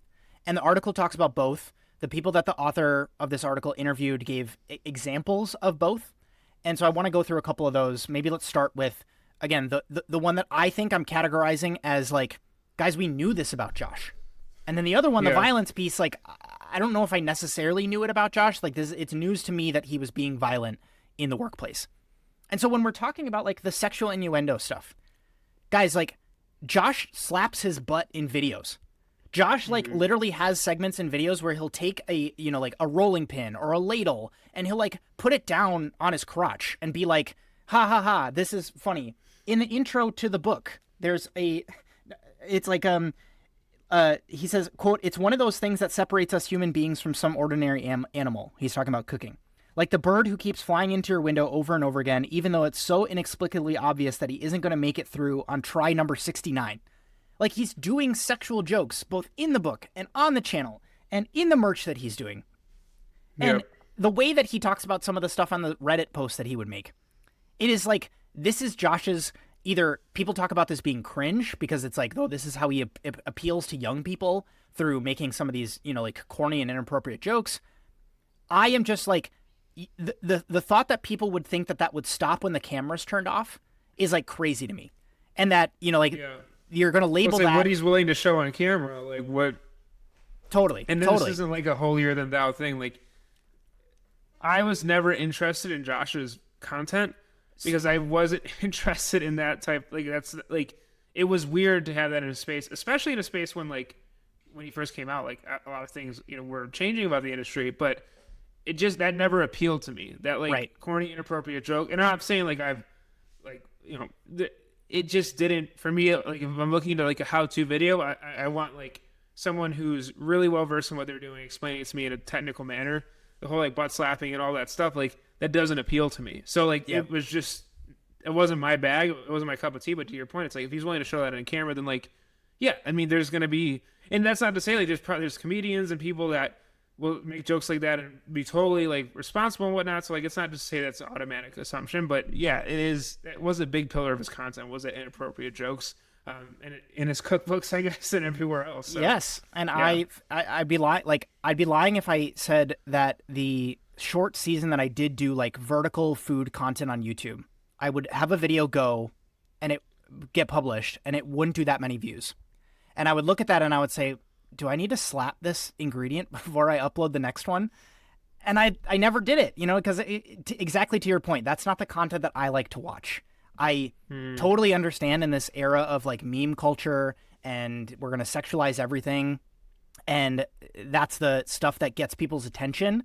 And the article talks about both. The people that the author of this article interviewed gave examples of both. And so I want to go through a couple of those. Maybe let's start with, again, the one that I think I'm categorizing as like, guys, we knew this about Josh. And then the other one, the violence piece, like, I don't know if I necessarily knew it about Josh. Like, it's news to me that he was being violent in the workplace. And so when we're talking about like the sexual innuendo stuff, guys, like, Josh slaps his butt in videos. Josh, like, literally has segments in videos where he'll take a, like a rolling pin or a ladle, and he'll like put it down on his crotch and be like, ha ha ha, this is funny. In the intro to the book, it's like, he says, quote, "It's one of those things that separates us human beings from some ordinary animal." He's talking about cooking. "Like the bird who keeps flying into your window over and over again, even though it's so inexplicably obvious that he isn't going to make it through on try number 69. Like, he's doing sexual jokes both in the book and on the channel and in the merch that he's doing. And the way that he talks about some of the stuff on the Reddit posts that he would make, it is like, this is Josh's, either people talk about this being cringe because it's like, oh, this is how he appeals to young people through making some of these, like corny and inappropriate jokes. I am just like, the thought that people would think that would stop when the camera's turned off is like crazy to me. And that, you're going to label like that what he's willing to show on camera, like what. Totally. And totally. this isn't like a holier than thou thing. Like, I was never interested in Josh's content because I wasn't interested in that type. Like, that's like, it was weird to have that in a space, especially in a space when he first came out, like a lot of things, were changing about the industry, but it just, that never appealed to me. That like corny, inappropriate joke. And I'm not saying like I've like, it just didn't, for me, like if I'm looking to like a how-to video, I want like someone who's really well versed in what they're doing, explaining it to me in a technical manner. The whole like butt slapping and all that stuff, like that doesn't appeal to me. So like it was just, it wasn't my bag, it wasn't my cup of tea. But to your point, it's like if he's willing to show that on camera, then like, yeah, I mean, there's gonna be, and that's not to say like there's comedians and people that will make jokes like that and be totally like responsible and whatnot. So like it's not just to say that's an automatic assumption, but yeah, it was a big pillar of his content, was it inappropriate jokes. And in his cookbooks, I guess, and everywhere else. So, yes, and yeah. I'd be lying if I said that the short season that I did do like vertical food content on YouTube, I would have a video go and it get published and it wouldn't do that many views, and I would look at that and I would say, do I need to slap this ingredient before I upload the next one? And I never did it, because exactly to your point, that's not the content that I like to watch. I totally understand in this era of like meme culture and we're going to sexualize everything, and that's the stuff that gets people's attention.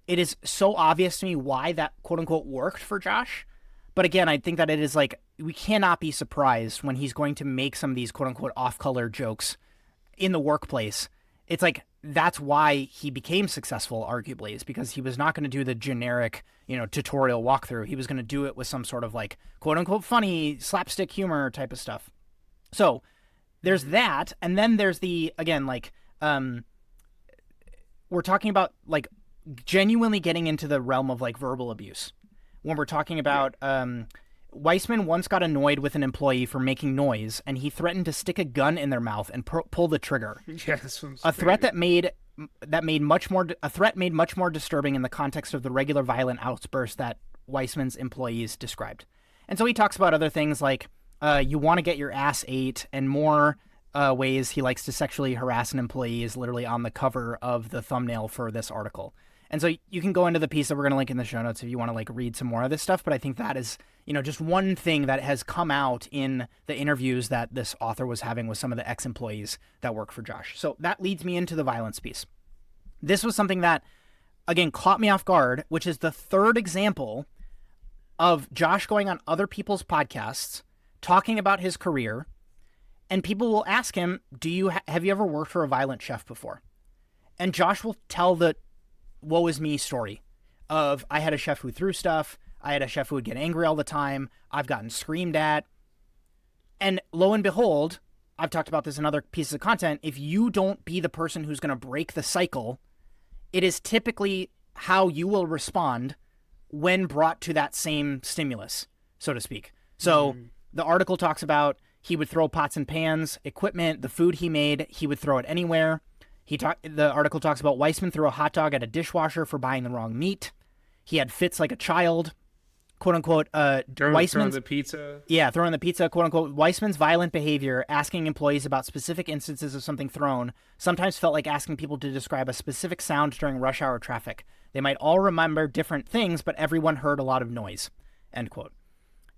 It is so obvious to me why that quote unquote worked for Josh. But again, I think that it is like, we cannot be surprised when he's going to make some of these quote unquote off-color jokes in the workplace. It's like, that's why he became successful, arguably, is because he was not going to do the generic, tutorial walkthrough. He was going to do it with some sort of like quote unquote funny slapstick humor type of stuff. So there's that. And then there's the, again, like, we're talking about like genuinely getting into the realm of like verbal abuse. When we're talking about, Weissman once got annoyed with an employee for making noise, and he threatened to stick a gun in their mouth and pull the trigger. Yeah, this one's a threat that made much more disturbing in the context of the regular violent outbursts that Weissman's employees described. And so he talks about other things like you want to get your ass ate, and more ways he likes to sexually harass an employee is literally on the cover of the thumbnail for this article. And so you can go into the piece that we're going to link in the show notes if you want to like read some more of this stuff. But I think that is, just one thing that has come out in the interviews that this author was having with some of the ex-employees that work for Josh. So that leads me into the violence piece. This was something that, again, caught me off guard, which is the third example of Josh going on other people's podcasts, talking about his career, and people will ask him, have you ever worked for a violent chef before? And Josh will tell the woe is me story of, I had a chef who threw stuff, I had a chef who would get angry all the time, I've gotten screamed at. And lo and behold, I've talked about this in other pieces of content, if you don't be the person who's going to break the cycle, it is typically how you will respond when brought to that same stimulus, so to speak. So the article talks about he would throw pots and pans, equipment, the food he made, he would throw it anywhere. The article talks about Weissman threw a hot dog at a dishwasher for buying the wrong meat. He had fits like a child, quote unquote. Throwing the pizza. Yeah, throwing the pizza, quote unquote. Weissman's violent behavior, asking employees about specific instances of something thrown, sometimes felt like asking people to describe a specific sound during rush hour traffic. They might all remember different things, but everyone heard a lot of noise, end quote.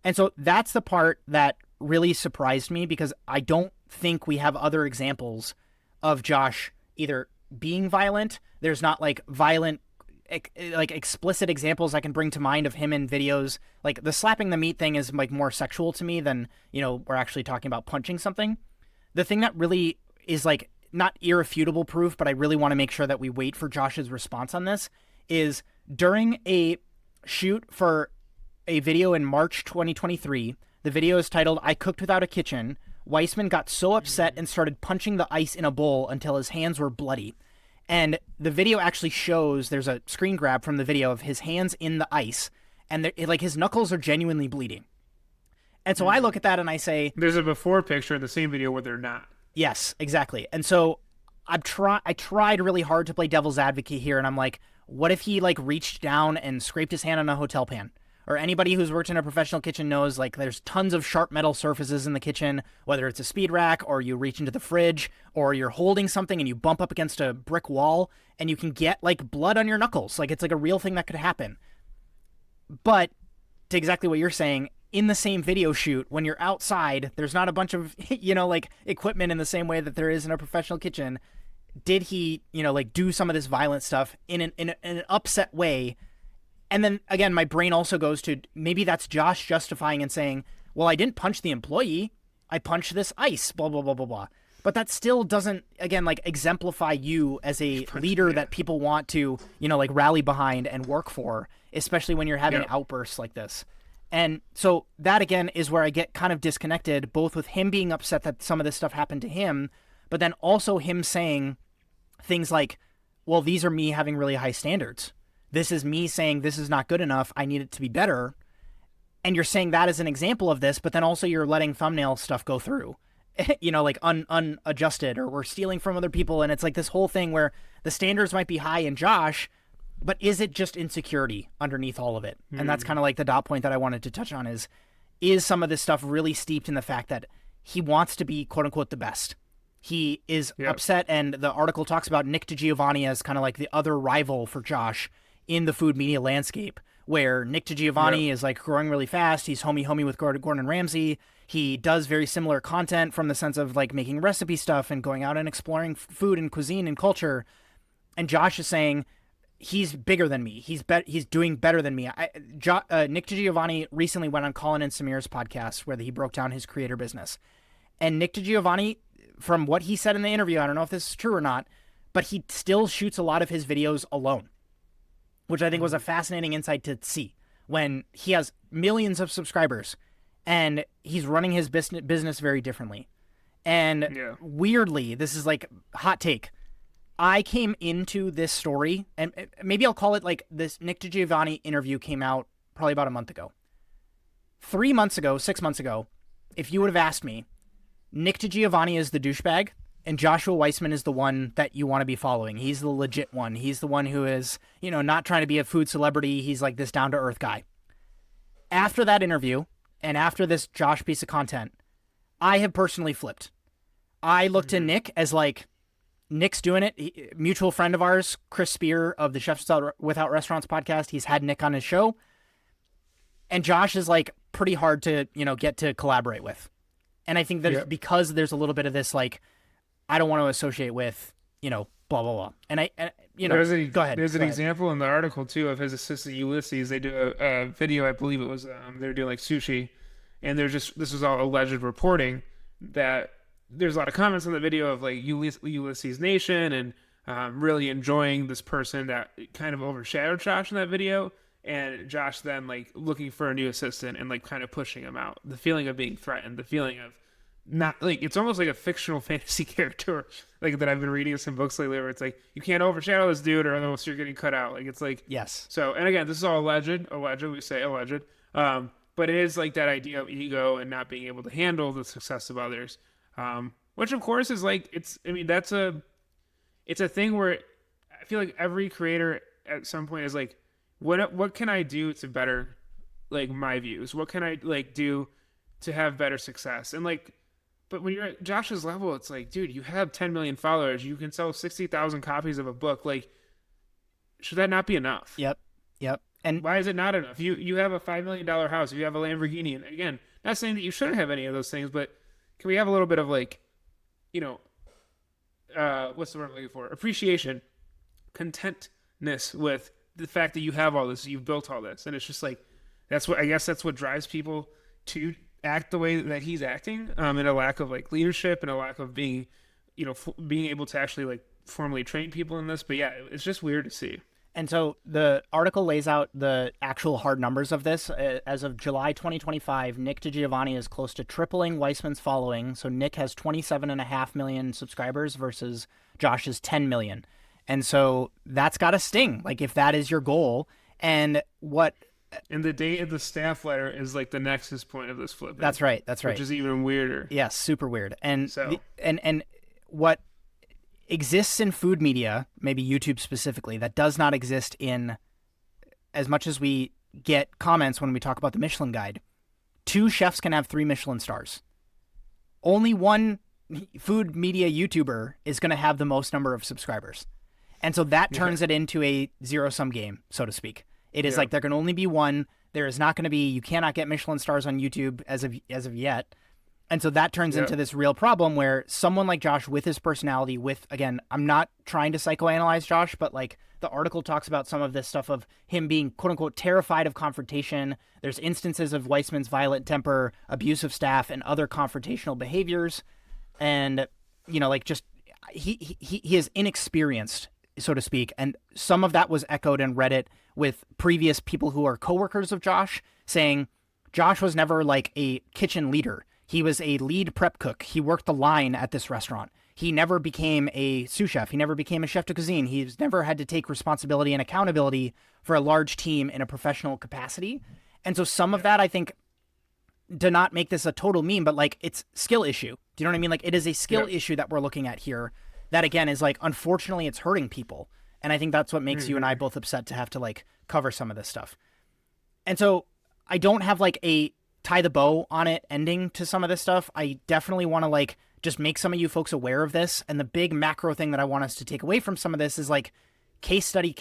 And so that's the part that really surprised me, because I don't think we have other examples of Josh either being violent. There's not like violent, like explicit examples I can bring to mind of him in videos. Like the slapping the meat thing is like more sexual to me than, we're actually talking about punching something. The thing that really is like not irrefutable proof, but I really want to make sure that we wait for Josh's response on this, is during a shoot for a video in March 2023. The video is titled, "I Cooked Without a Kitchen." Weissman got so upset and started punching the ice in a bowl until his hands were bloody. And the video actually shows, there's a screen grab from the video of his hands in the ice, and his knuckles are genuinely bleeding. And so I look at that and I say, there's a before picture in the same video where they're not. Yes, exactly. And so I tried really hard to play devil's advocate here, and I'm like, what if he reached down and scraped his hand on a hotel pan? Or anybody who's worked in a professional kitchen knows there's tons of sharp metal surfaces in the kitchen, whether it's a speed rack or you reach into the fridge or you're holding something and you bump up against a brick wall and you can get blood on your knuckles. It's a real thing that could happen. But to exactly what you're saying, in the same video shoot, when you're outside, there's not a bunch of, equipment in the same way that there is in a professional kitchen. Did he, do some of this violent stuff in an upset way? And then, again, my brain also goes to, maybe that's Josh justifying and saying, well, I didn't punch the employee. I punched this ice, blah, blah, blah, blah, blah. But that still doesn't, again, exemplify you as a leader that people want to, rally behind and work for, especially when you're having outbursts like this. And so that, again, is where I get kind of disconnected, both with him being upset that some of this stuff happened to him, but then also him saying things like, well, these are me having really high standards. This is me saying this is not good enough. I need it to be better. And you're saying that as an example of this, but then also you're letting thumbnail stuff go through, unadjusted, or we're stealing from other people. And it's this whole thing where the standards might be high in Josh, but is it just insecurity underneath all of it? And that's kind of the dot point that I wanted to touch on is some of this stuff really steeped in the fact that he wants to be, quote unquote, the best. He is upset. And the article talks about Nick DiGiovanni as kind of the other rival for Josh in the food media landscape, where Nick DiGiovanni is growing really fast. He's homie with Gordon Ramsay. He does very similar content from the sense of making recipe stuff and going out and exploring food and cuisine and culture. And Josh is saying he's bigger than me. He's doing better than me. Nick DiGiovanni recently went on Colin and Samir's podcast where he broke down his creator business. And Nick DiGiovanni, from what he said in the interview, I don't know if this is true or not, but he still shoots a lot of his videos alone, which I think was a fascinating insight to see when he has millions of subscribers and he's running his business very differently. And weirdly, this is hot take. I came into this story, and maybe I'll call it this Nick DiGiovanni interview came out probably about a month ago. 6 months ago, if you would have asked me, Nick DiGiovanni is the douchebag, and Joshua Weissman is the one that you want to be following. He's the legit one. He's the one who is, not trying to be a food celebrity. He's this down-to-earth guy. After that interview, and after this Josh piece of content, I have personally flipped. I look to Nick as Nick's doing it. Mutual friend of ours, Chris Spear of the Chefs Without Restaurants podcast, he's had Nick on his show. And Josh is pretty hard to, get to collaborate with. And I think that because there's a little bit of this, like, I don't want to associate with, blah, blah, blah. And go ahead. There's an example in the article too of his assistant Ulysses. They do a video, I believe it was, they were doing like sushi, and this was all alleged reporting that there's a lot of comments on the video of like Ulysses Nation and really enjoying this person that kind of overshadowed Josh in that video. And Josh then like looking for a new assistant and like kind of pushing him out. The feeling of being threatened, the feeling of not like, it's almost like a fictional fantasy character like that I've been reading in some books lately where it's like, you can't overshadow this dude or else you're getting cut out. Like it's like, yes. So, and again, this is all alleged, we say alleged. But it is like that idea of ego and not being able to handle the success of others. Which of course is like, it's a thing where I feel like every creator at some point is like, what can I do to better like my views? What can I like do to have better success? And like, but when you're at Josh's level, it's like, dude, you have 10 million followers. You can sell 60,000 copies of a book. Like, should that not be enough? Yep. And why is it not enough? You have a $5 million house. You have a Lamborghini. And again, not saying that you shouldn't have any of those things, but can we have a little bit of like, what's the word I'm looking for? Appreciation, contentness with the fact that you have all this, you've built all this. And it's just like, that's what drives people to act the way that he's acting, and a lack of like leadership and a lack of being, being able to actually like formally train people in this. But yeah, it's just weird to see. And so the article lays out the actual hard numbers of this. As of July 2025, Nick DiGiovanni is close to tripling Weissman's following. So Nick has 27.5 million subscribers versus Josh's 10 million. And so that's got to sting, like if that is your goal. And the date of the staff letter is like the nexus point of this flip. That's right. Which is even weirder. Yes, super weird. And and what exists in food media, maybe YouTube specifically, that does not exist in, as much as we get comments when we talk about the Michelin Guide, 2 chefs can have 3 Michelin stars. Only one food media YouTuber is going to have the most number of subscribers. And so that turns it into a zero-sum game, so to speak. It is like there can only be one. There is not going to be, you cannot get Michelin stars on YouTube as of yet. And so that turns into this real problem where someone like Josh with his personality again, I'm not trying to psychoanalyze Josh, but like the article talks about some of this stuff of him being quote unquote terrified of confrontation. There's instances of Weissman's violent temper, abusive staff, and other confrontational behaviors. And, like just, he is inexperienced, so to speak. And some of that was echoed in Reddit with previous people who are coworkers of Josh saying Josh was never like a kitchen leader. He was a lead prep cook. He worked the line at this restaurant. He never became a sous chef. He never became a chef de cuisine. He's never had to take responsibility and accountability for a large team in a professional capacity. And so some of that, I think, to not make this a total meme, but like it's skill issue. Do you know what I mean? Like it is a skill issue that we're looking at here that again is like, unfortunately it's hurting people. And I think that's what makes you and I both upset to have to like cover some of this stuff. And so I don't have like a tie the bow on it ending to some of this stuff. I definitely want to like just make some of you folks aware of this. And the big macro thing that I want us to take away from some of this is like case study.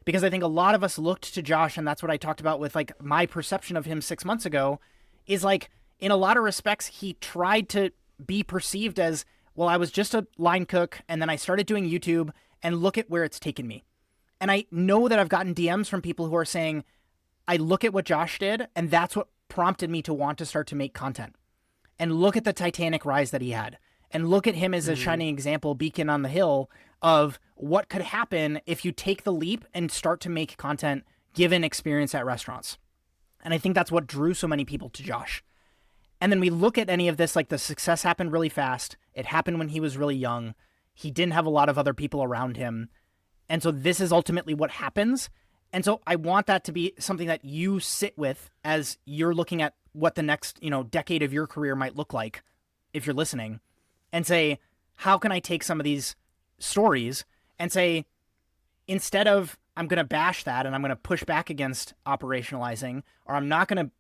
Because I think a lot of us looked to Josh, and that's what I talked about with like my perception of him 6 months ago, is like in a lot of respects, he tried to be perceived as, well, I was just a line cook and then I started doing YouTube and look at where it's taken me. And I know that I've gotten DMs from people who are saying, I look at what Josh did, and that's what prompted me to want to start to make content. And look at the titanic rise that he had. And look at him as a shining example, beacon on the hill of what could happen if you take the leap and start to make content given experience at restaurants. And I think that's what drew so many people to Josh. And then we look at any of this, like the success happened really fast. It happened when he was really young. He didn't have a lot of other people around him. And so this is ultimately what happens. And so I want that to be something that you sit with as you're looking at what the next, decade of your career might look like if you're listening, and say, how can I take some of these stories and say, instead of I'm going to bash that and I'm going to push back against operationalizing, or I'm not going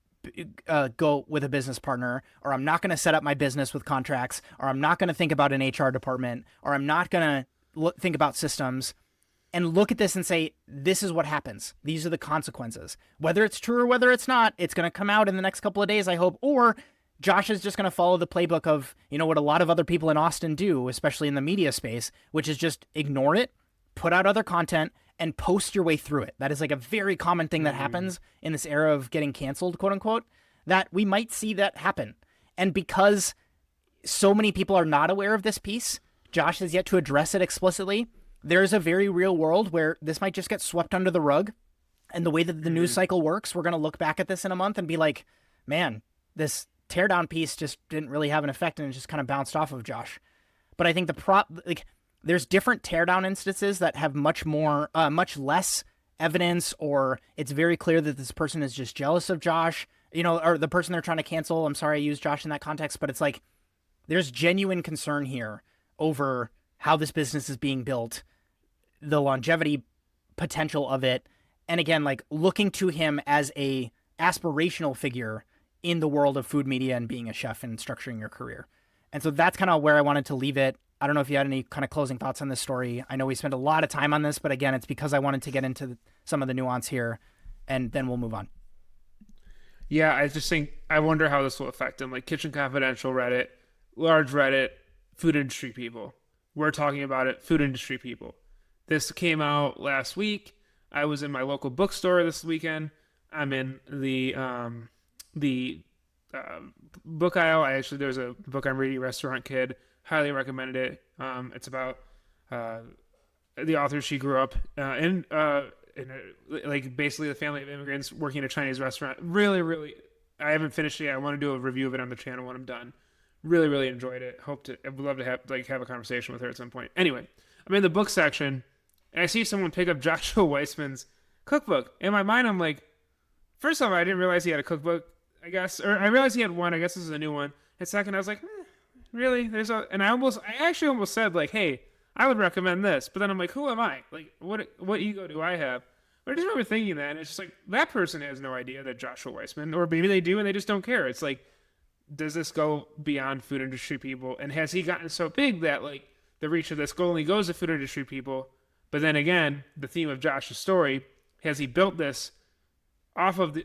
to go with a business partner, or I'm not going to set up my business with contracts, or I'm not going to think about an HR department, or I'm not going to think about systems. and look at this and say, this is what happens. These are the consequences. Whether it's true or whether it's not, it's going to come out in the next couple of days, I hope. Or Josh is just going to follow the playbook of, what a lot of other people in Austin do, especially in the media space, which is just ignore it, put out other content, and post your way through it. That is like a very common thing that happens in this era of getting canceled, quote unquote, that we might see that happen. And because so many people are not aware of this piece, Josh has yet to address it explicitly. There's a very real world where this might just get swept under the rug. And the way that the news cycle works, we're going to look back at this in a month and be like, man, this teardown piece just didn't really have an effect and it just kind of bounced off of Josh. But I think there's different teardown instances that have much less evidence, or it's very clear that this person is just jealous of Josh, or the person they're trying to cancel. I'm sorry I used Josh in that context, but it's like there's genuine concern here over how this business is being built, the longevity potential of it, and again, like looking to him as a aspirational figure in the world of food media and being a chef and structuring your career. And so that's kind of where I wanted to leave it. I don't know if you had any kind of closing thoughts on this story. I know we spent a lot of time on this, but again, it's because I wanted to get into some of the nuance here, and then we'll move on. Yeah, I just think, I wonder how this will affect him. Like Kitchen Confidential Reddit, large Reddit, food industry people. We're talking about it, food industry people. This came out last week. I was in my local bookstore this weekend. I'm in the book aisle. There's a book I'm reading, Restaurant Kid. Highly recommended it. It's about the author. She grew up in basically the family of immigrants working at a Chinese restaurant. Really, really, I haven't finished it yet. I want to do a review of it on the channel when I'm done. Really, really enjoyed it. I would love to have a conversation with her at some point. Anyway, I'm in the book section, and I see someone pick up Joshua Weissman's cookbook. In my mind, I'm like, first off, I didn't realize he had a cookbook, I guess. Or I realized he had one. I guess this is a new one. And second, I was like, really? And I actually almost said, like, hey, I would recommend this. But then I'm like, who am I? Like, what ego do I have? But I just remember thinking that, and it's just like, that person has no idea that Joshua Weissman, or maybe they do and they just don't care. It's like, does this go beyond food industry people? And has he gotten so big that, like, the reach of this only goes to food industry people? But then again, the theme of Josh's story, has he built this off of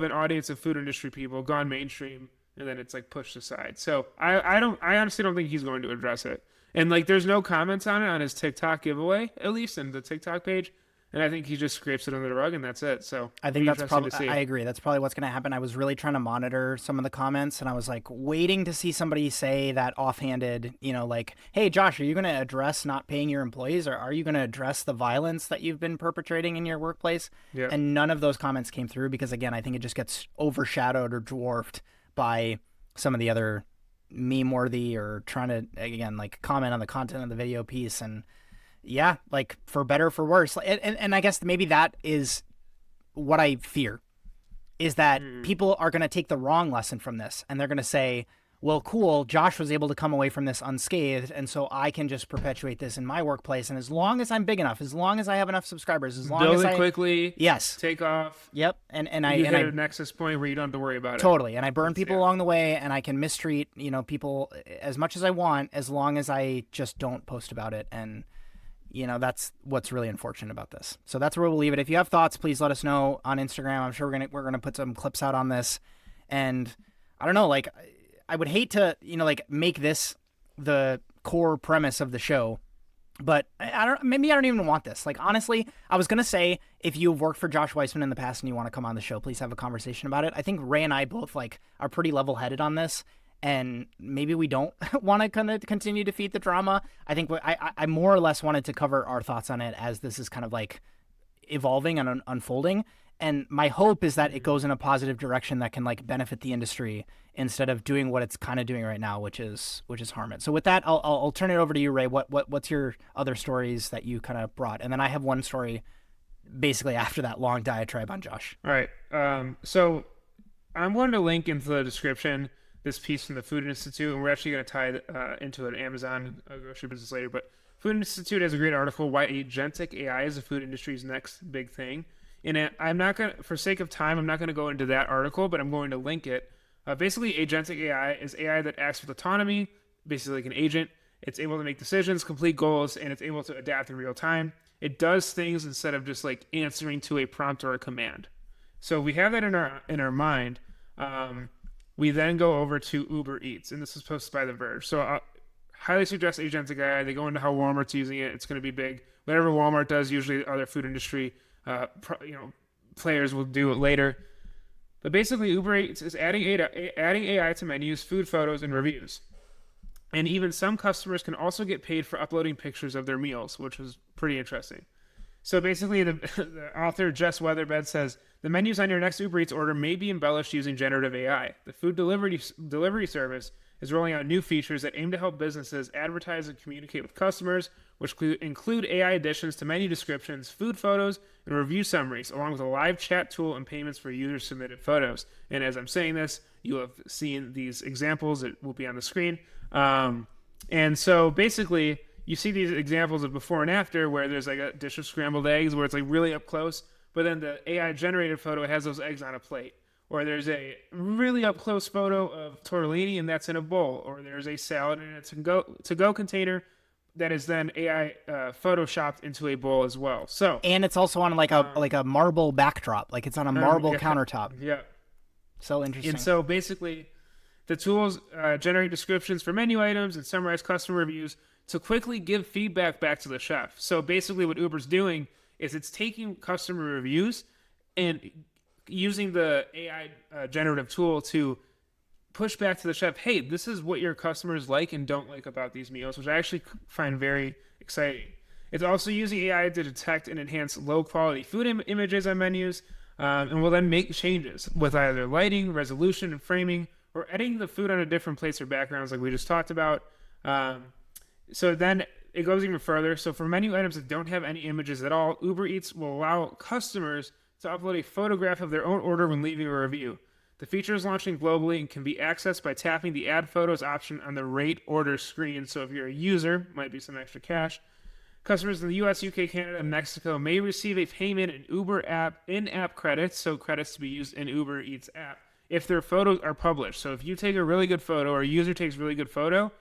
an audience of food industry people, gone mainstream, and then it's like pushed aside? So I honestly don't think he's going to address it. And like, there's no comments on it on his TikTok giveaway, at least in the TikTok page. And I think he just scrapes it under the rug, and that's it. So I think that's probably, I agree. That's probably what's going to happen. I was really trying to monitor some of the comments, and I was like waiting to see somebody say that offhanded, like, hey, Josh, are you going to address not paying your employees, or are you going to address the violence that you've been perpetrating in your workplace? Yeah. And none of those comments came through because, again, I think it just gets overshadowed or dwarfed by some of the other meme-worthy or trying to, again, like comment on the content of the video piece. And yeah, like, for better or for worse. And I guess maybe that is what I fear, is that people are going to take the wrong lesson from this, and they're going to say, well, cool, Josh was able to come away from this unscathed, and so I can just perpetuate this in my workplace. And as long as I'm big enough, as long as I have enough subscribers, as long as I quickly, yes, take off. Yep, and I hit a nexus point where you don't have to worry about it. Totally, and I burn people along the way, and I can mistreat people as much as I want, as long as I just don't post about it. And that's what's really unfortunate about this. So that's where we'll leave it. If you have thoughts, please let us know on Instagram. I'm sure we're gonna put some clips out on this. And I don't know, like, I would hate to, make this the core premise of the show, but maybe I don't even want this. Like, honestly, I was going to say, if you've worked for Josh Weissman in the past and you want to come on the show, please have a conversation about it. I think Ray and I both are pretty level-headed on this, and maybe we don't want to kind of continue to feed the drama. I think I more or less wanted to cover our thoughts on it as this is kind of like evolving and unfolding. And my hope is that it goes in a positive direction that can benefit the industry instead of doing what it's kind of doing right now, which is harm it. So with that, I'll turn it over to you, Ray. What's your other stories that you kind of brought? And then I have one story basically after that long diatribe on Josh. All right. So I'm going to link into the description this piece from the Food Institute, and we're actually going to tie it into an Amazon grocery business later. But Food Institute has a great article, Why Agentic AI is the Food Industry's Next Big Thing. And I'm not going to, for sake of time, I'm not going to go into that article, but I'm going to link it. Basically, agentic AI is AI that acts with autonomy, basically like an agent. It's able to make decisions, complete goals, and it's able to adapt in real time. It does things instead of just like answering to a prompt or a command. So we have that in our mind. We then go over to Uber Eats, and this is posted by The Verge. So I highly suggest agentic AI. They go into how Walmart's using it. It's going to be big. Whatever Walmart does, usually other food industry, players will do it later. But basically, Uber Eats is adding AI to menus, food photos, and reviews. And even some customers can also get paid for uploading pictures of their meals, which is pretty interesting. So basically, the author, Jess Weatherbed, says, the menus on your next Uber Eats order may be embellished using generative AI. The food delivery service is rolling out new features that aim to help businesses advertise and communicate with customers, which include AI additions to menu descriptions, food photos, and review summaries, along with a live chat tool and payments for user-submitted photos. And as I'm saying this, you have seen these examples. It will be on the screen. And so basically, you see these examples of before and after where there's like a dish of scrambled eggs where it's like really up close, but then the AI generated photo has those eggs on a plate. Or there's a really up close photo of tortellini and that's in a bowl. Or there's a salad and it's a to-go container that is then AI photoshopped into a bowl as well. So and it's also on like a marble backdrop, like it's on a marble countertop. Yeah. So interesting. And so basically, the tools generate descriptions for menu items and summarize customer reviews to quickly give feedback back to the chef. So basically what Uber's doing is it's taking customer reviews and using the AI generative tool to push back to the chef, hey, this is what your customers like and don't like about these meals, which I actually find very exciting. It's also using AI to detect and enhance low-quality food images on menus, and will then make changes with either lighting, resolution, and framing, or editing the food on different plates or backgrounds like we just talked about. So then it goes even further. So for menu items that don't have any images at all, Uber Eats will allow customers to upload a photograph of their own order when leaving a review. The feature is launching globally and can be accessed by tapping the Add Photos option on the Rate Order screen. So if you're a user, might be some extra cash. Customers in the US, UK, Canada, and Mexico may receive a payment in Uber app in-app credits, so credits to be used in Uber Eats app, if their photos are published. So if you take a really good photo or a user takes a really good photo,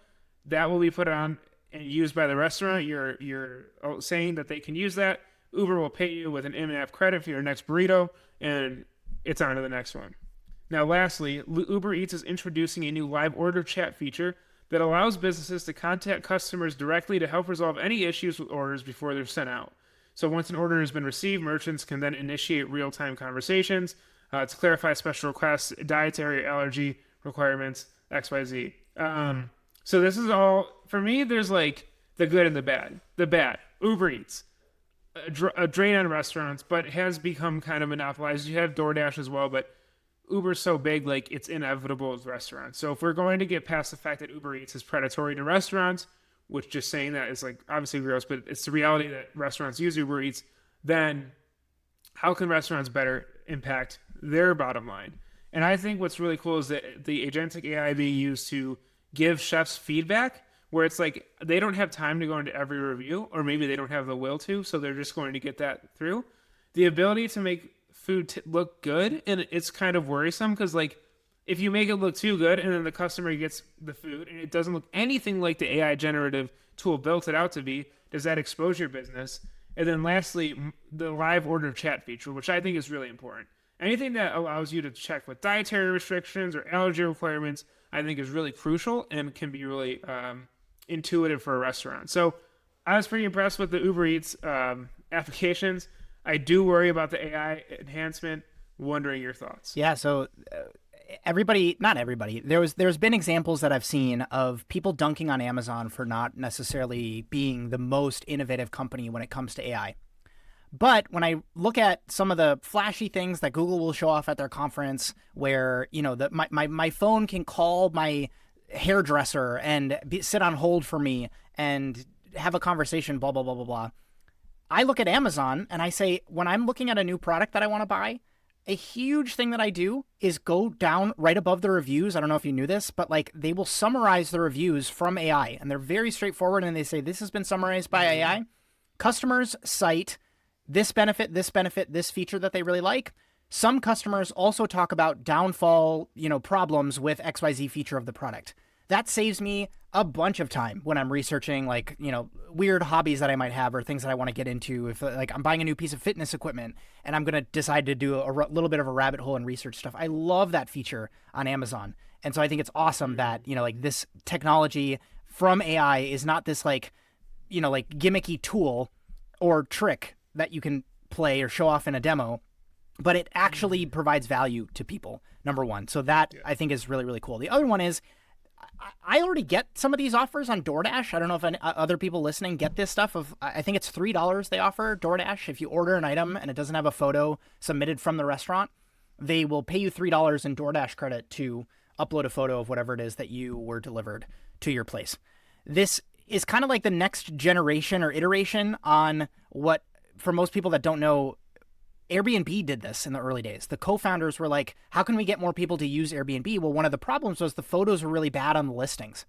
that will be put on and used by the restaurant. You're saying that they can use that. Uber will pay you with an in-app credit for your next burrito, and it's on to the next one. Now, lastly, Uber Eats is introducing a new live order chat feature that allows businesses to contact customers directly to help resolve any issues with orders before they're sent out. So once an order has been received, merchants can then initiate real-time conversations to clarify special requests, dietary allergy requirements, XYZ. So this is all, for me, there's like the good and the bad. The bad, Uber Eats, a drain on restaurants, but has become kind of monopolized. You have DoorDash as well, but Uber's so big, like it's inevitable with restaurants. So if we're going to get past the fact that Uber Eats is predatory to restaurants, which just saying that is like obviously gross, but it's the reality that restaurants use Uber Eats, then how can restaurants better impact their bottom line? And I think what's really cool is that the agentic AI being used to give chefs feedback where it's like they don't have time to go into every review, or maybe they don't have the will to, so they're just going to get that through. The ability to make food look good, and it's kind of worrisome because like if you make it look too good and then the customer gets the food and it doesn't look anything like the AI generative tool built it out to be, does that expose your business? And then lastly, the live order chat feature, which I think is really important. Anything that allows you to check with dietary restrictions or allergy requirements, I think is really crucial and can be really intuitive for a restaurant. So I was pretty impressed with the Uber Eats applications. I do worry about the AI enhancement. Wondering your thoughts. Yeah, so not everybody. There's been examples that I've seen of people dunking on Amazon for not necessarily being the most innovative company when it comes to AI. But when I look at some of the flashy things that Google will show off at their conference where, you know, my phone can call my hairdresser and sit on hold for me and have a conversation, blah, blah, blah, blah, blah. I look at Amazon and I say, when I'm looking at a new product that I want to buy, a huge thing that I do is go down right above the reviews. I don't know if you knew this, but like they will summarize the reviews from AI and they're very straightforward and they say, this has been summarized by AI. Customers cite this benefit, this feature that they really like. Some customers also talk about downfall, problems with XYZ feature of the product. That saves me a bunch of time when I'm researching like, weird hobbies that I might have or things that I want to get into. If like I'm buying a new piece of fitness equipment and I'm going to decide to do a little bit of a rabbit hole and research stuff. I love that feature on Amazon. And so I think it's awesome that, like this technology from AI is not this like, like gimmicky tool or trick that you can play or show off in a demo, but it actually provides value to people, number one. So that I think is really, really cool. The other one is I already get some of these offers on DoorDash. I don't know if other people listening get this stuff. I think it's $3 they offer DoorDash. If you order an item and it doesn't have a photo submitted from the restaurant, they will pay you $3 in DoorDash credit to upload a photo of whatever it is that you were delivered to your place. This is kind of like the next generation or iteration on what, for most people that don't know, Airbnb did this in the early days. The co-founders were like, how can we get more people to use Airbnb? Well, one of the problems was the photos were really bad on the listings.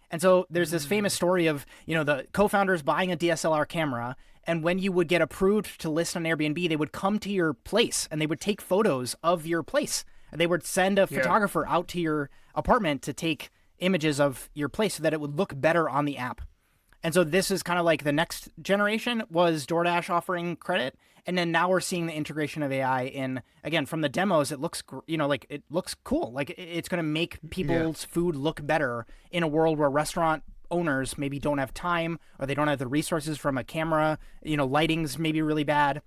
And so there's this famous story of, the co-founders buying a DSLR camera, and when you would get approved to list on Airbnb, they would come to your place and they would take photos of your place. They would send a photographer out to your apartment to take images of your place so that it would look better on the app. And so this is kind of like the next generation was DoorDash offering credit. And then now we're seeing the integration of AI in, again, from the demos, it looks, like it looks cool. Like it's going to make people's food look better in a world where restaurant owners maybe don't have time or they don't have the resources from a camera, lighting's maybe really bad.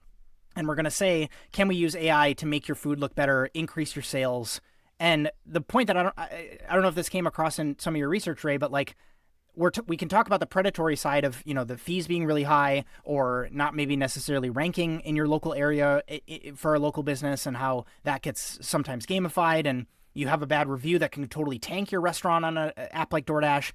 And we're going to say, can we use AI to make your food look better, increase your sales? And the point that I don't know if this came across in some of your research, Ray, but like, we can talk about the predatory side of, the fees being really high or not maybe necessarily ranking in your local area for a local business and how that gets sometimes gamified and you have a bad review that can totally tank your restaurant on an app like DoorDash.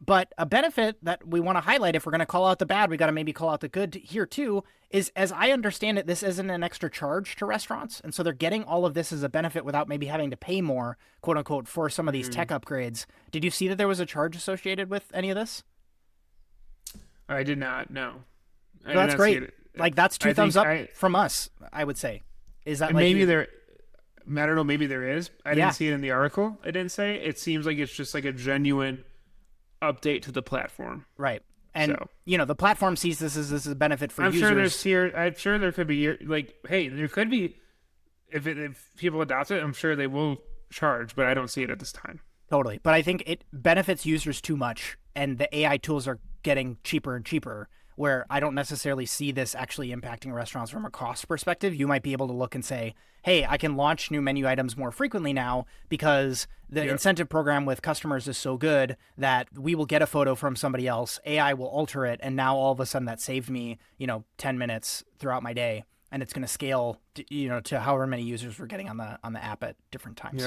But a benefit that we want to highlight, if we're going to call out the bad, we got to maybe call out the good here too, is as I understand it, this isn't an extra charge to restaurants. And so they're getting all of this as a benefit without maybe having to pay more, quote unquote, for some of these tech upgrades. Did you see that there was a charge associated with any of this? I did not, no. Well, that's great. Like that's two thumbs up from us, I would say. Is that like maybe there, I don't know, maybe there is. I didn't see it in the article. I didn't say. It seems like it's just like a genuine update to the platform, right? And the platform sees this as a benefit for users. I'm sure there could be like, hey, there could be if people adopt it. I'm sure they will charge, but I don't see it at this time. Totally, but I think it benefits users too much, and the AI tools are getting cheaper and cheaper. Where I don't necessarily see this actually impacting restaurants from a cost perspective. You might be able to look and say, hey, I can launch new menu items more frequently now because the incentive program with customers is so good that we will get a photo from somebody else, AI will alter it, and now all of a sudden that saved me, 10 minutes throughout my day, and it's going to scale, to however many users we're getting on the app at different times.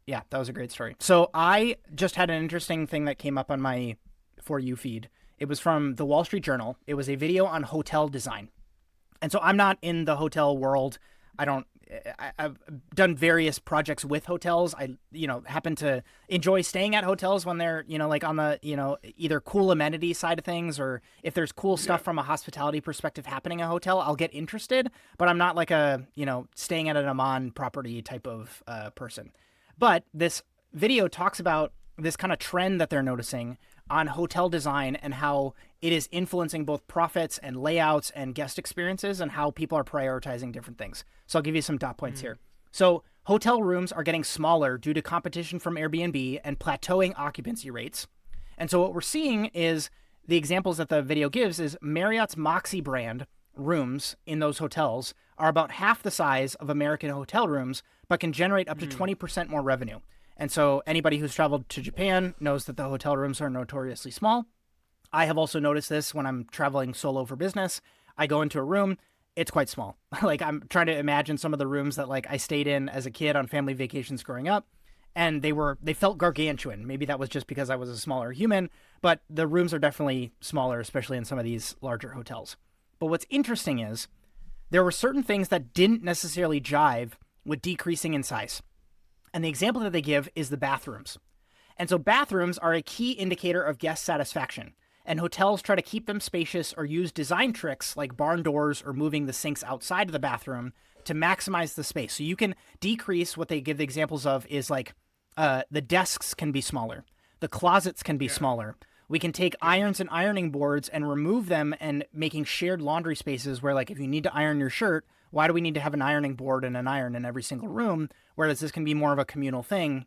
Yeah, that was a great story. So I just had an interesting thing that came up on my For You feed. It was from the Wall Street Journal. It was a video on hotel design. And so I'm not in the hotel world. I've done various projects with hotels. I, happen to enjoy staying at hotels when they're, like on the, either cool amenity side of things, or if there's cool stuff from a hospitality perspective happening in a hotel, I'll get interested, but I'm not like a, staying at an Amman property type of person. But this video talks about this kind of trend that they're noticing on hotel design and how it is influencing both profits and layouts and guest experiences and how people are prioritizing different things. So I'll give you some dot points here. So hotel rooms are getting smaller due to competition from Airbnb and plateauing occupancy rates. And so what we're seeing is the examples that the video gives is Marriott's Moxie brand rooms in those hotels are about half the size of American hotel rooms, but can generate up to 20% more revenue. And so anybody who's traveled to Japan knows that the hotel rooms are notoriously small. I have also noticed this when I'm traveling solo for business. I go into a room, it's quite small. Like I'm trying to imagine some of the rooms that like I stayed in as a kid on family vacations growing up, and they felt gargantuan. Maybe that was just because I was a smaller human, but the rooms are definitely smaller, especially in some of these larger hotels. But what's interesting is there were certain things that didn't necessarily jive with decreasing in size. And the example that they give is the bathrooms. And so bathrooms are a key indicator of guest satisfaction. And hotels try to keep them spacious or use design tricks like barn doors or moving the sinks outside of the bathroom to maximize the space. So you can decrease, what they give the examples of is like the desks can be smaller. The closets can be smaller. We can take irons and ironing boards and remove them and making shared laundry spaces where, like, if you need to iron your shirt, why do we need to have an ironing board and an iron in every single room? Whereas this can be more of a communal thing,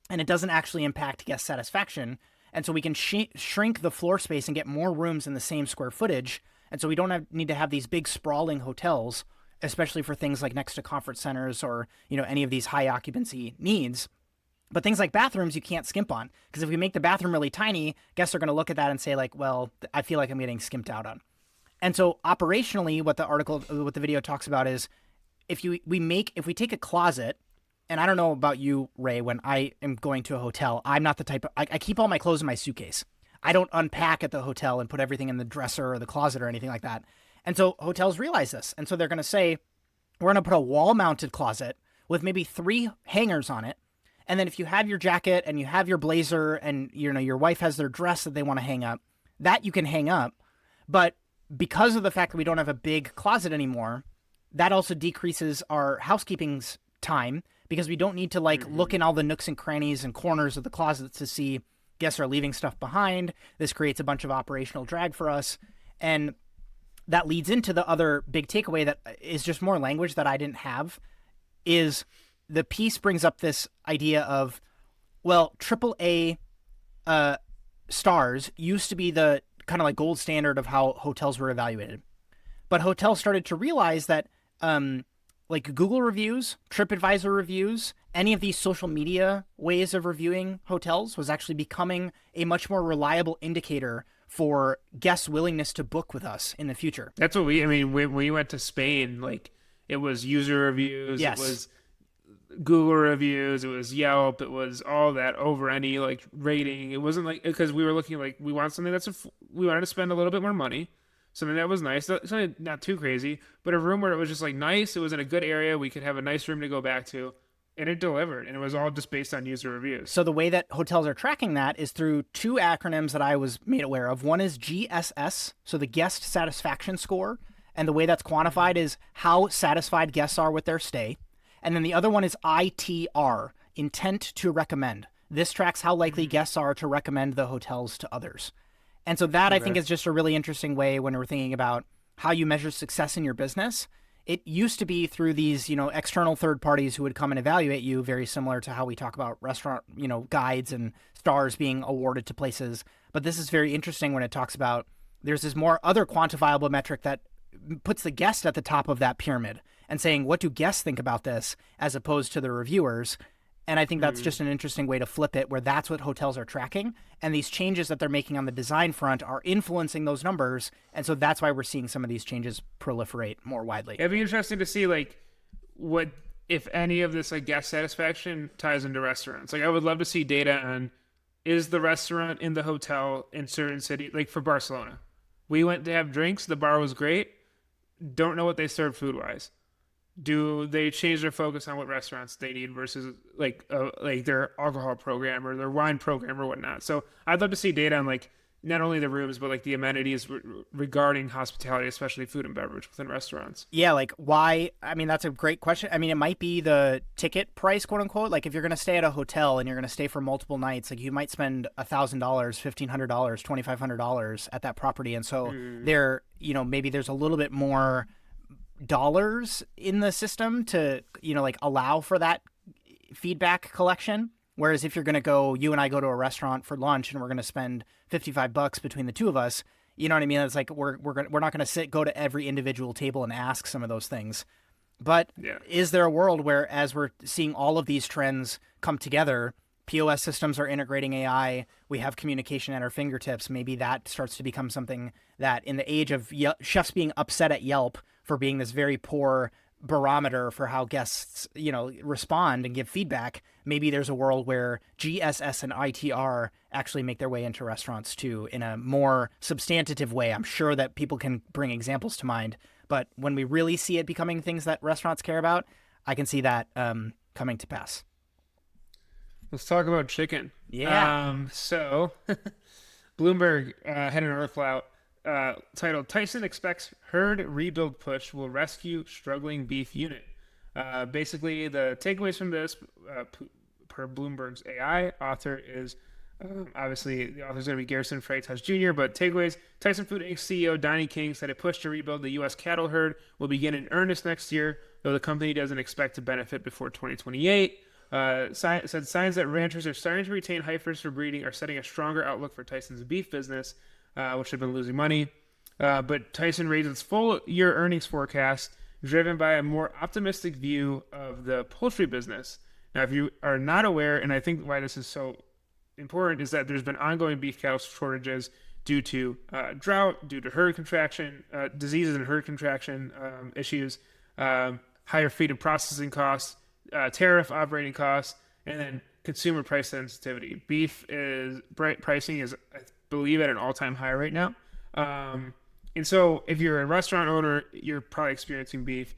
and it doesn't actually impact guest satisfaction. And so we can shrink the floor space and get more rooms in the same square footage. And so we don't need to have these big sprawling hotels, especially for things like next to conference centers or, any of these high occupancy needs. But things like bathrooms, you can't skimp on, because if we make the bathroom really tiny, guests are going to look at that and say, like, well, I feel like I'm getting skimped out on. And so operationally, what the video talks about is if we take a closet, and I don't know about you, Ray, when I am going to a hotel, I'm not the type of, I keep all my clothes in my suitcase. I don't unpack at the hotel and put everything in the dresser or the closet or anything like that. And so hotels realize this. And so they're going to say, we're going to put a wall-mounted closet with maybe 3 hangers on it. And then if you have your jacket and you have your blazer and your wife has their dress that they want to hang up, that you can hang up. But because of the fact that we don't have a big closet anymore, that also decreases our housekeeping's time, because we don't need to look in all the nooks and crannies and corners of the closet to see guests are leaving stuff behind. This creates a bunch of operational drag for us. And that leads into the other big takeaway that is just more language that I didn't have, is the piece brings up this idea of, well, AAA stars used to be the kind of like gold standard of how hotels were evaluated. But hotels started to realize that like Google reviews, TripAdvisor reviews, any of these social media ways of reviewing hotels was actually becoming a much more reliable indicator for guests' willingness to book with us in the future. That's what when we went to Spain, like, it was user reviews, yes. It was Google reviews, it was Yelp, it was all that over any rating. It wasn't because we were looking we want something we wanted to spend a little bit more money, something that was nice, something not too crazy, but a room where it was just nice. It was in a good area. We could have a nice room to go back to, and it delivered. And it was all just based on user reviews. So the way that hotels are tracking that is through 2 acronyms that I was made aware of. One is GSS, so the guest satisfaction score, and the way that's quantified is how satisfied guests are with their stay. And then the other one is ITR, intent to recommend. This tracks how likely guests are to recommend the hotels to others. And so that, I think, is just a really interesting way when we're thinking about how you measure success in your business. It used to be through these, external third parties who would come and evaluate you, very similar to how we talk about restaurant, guides and stars being awarded to places. But this is very interesting when it talks about there's this more other quantifiable metric that puts the guest at the top of that pyramid and saying, what do guests think about this, as opposed to the reviewers? And I think that's just an interesting way to flip it, where that's what hotels are tracking. And these changes that they're making on the design front are influencing those numbers. And so that's why we're seeing some of these changes proliferate more widely. It'd be interesting to see what, if any of this guest satisfaction ties into restaurants. I would love to see data on, is the restaurant in the hotel in certain cities, for Barcelona. We went to have drinks. The bar was great. Don't know what they served food-wise. Do they change their focus on what restaurants they need versus their alcohol program or their wine program or whatnot? So I'd love to see data on not only the rooms, but the amenities regarding hospitality, especially food and beverage within restaurants. Yeah, why? I mean, that's a great question. I mean, it might be the ticket price, quote unquote. If you're going to stay at a hotel and you're going to stay for multiple nights, you might spend $1,000, $1,500, $2,500 at that property. And so there, maybe there's a little bit more dollars in the system to allow for that feedback collection. Whereas if you're going to go, you and I go to a restaurant for lunch and we're going to spend $55 between the two of us, you know what I mean? It's we're not going to go to every individual table and ask some of those things. But is there a world where, as we're seeing all of these trends come together, POS systems are integrating AI, we have communication at our fingertips, maybe that starts to become something that, in the age of chefs being upset at Yelp for being this very poor barometer for how guests, respond and give feedback, maybe there's a world where GSS and ITR actually make their way into restaurants too, in a more substantive way. I'm sure that people can bring examples to mind, but when we really see it becoming things that restaurants care about, I can see that coming to pass. Let's talk about chicken. Yeah. So Bloomberg had an article out titled "Tyson Expects Herd Rebuild Push Will Rescue Struggling Beef Unit." Basically, the takeaways from this, per Bloomberg's AI author, is Obviously, the author's going to be Garrison Freitas Jr., but takeaways: Tyson Food Inc. CEO Donnie King said a push to rebuild the U.S. cattle herd will begin in earnest next year, though the company doesn't expect to benefit before 2028. Said signs that ranchers are starting to retain heifers for breeding are setting a stronger outlook for Tyson's beef business, which had been losing money. But Tyson raised its full year earnings forecast, driven by a more optimistic view of the poultry business. Now, if you are not aware, and I think why this is so important, is that there's been ongoing beef cattle shortages due to drought, due to herd contraction, diseases and herd contraction issues, higher feed and processing costs, tariff operating costs, and then consumer price sensitivity. Beef pricing is, I believe, at an all-time high right now. And so if you're a restaurant owner, you're probably experiencing beef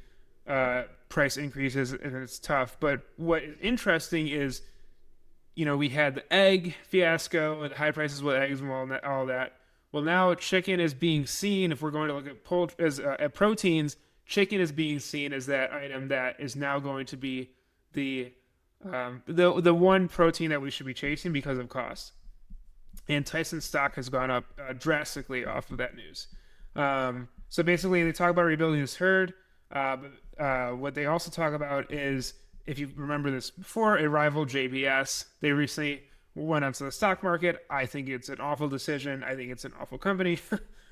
price increases, and it's tough. But what is interesting is, we had the egg fiasco and high prices with eggs and all that. Well, now chicken is being seen, if we're going to look at at proteins, chicken is being seen as that item that is now going to be the one protein that we should be chasing because of cost. And Tyson's stock has gone up drastically off of that news. So basically, they talk about rebuilding this herd. But what they also talk about is, if you remember this before, a rival JBS. They recently went onto the stock market. I think it's an awful decision. I think it's an awful company.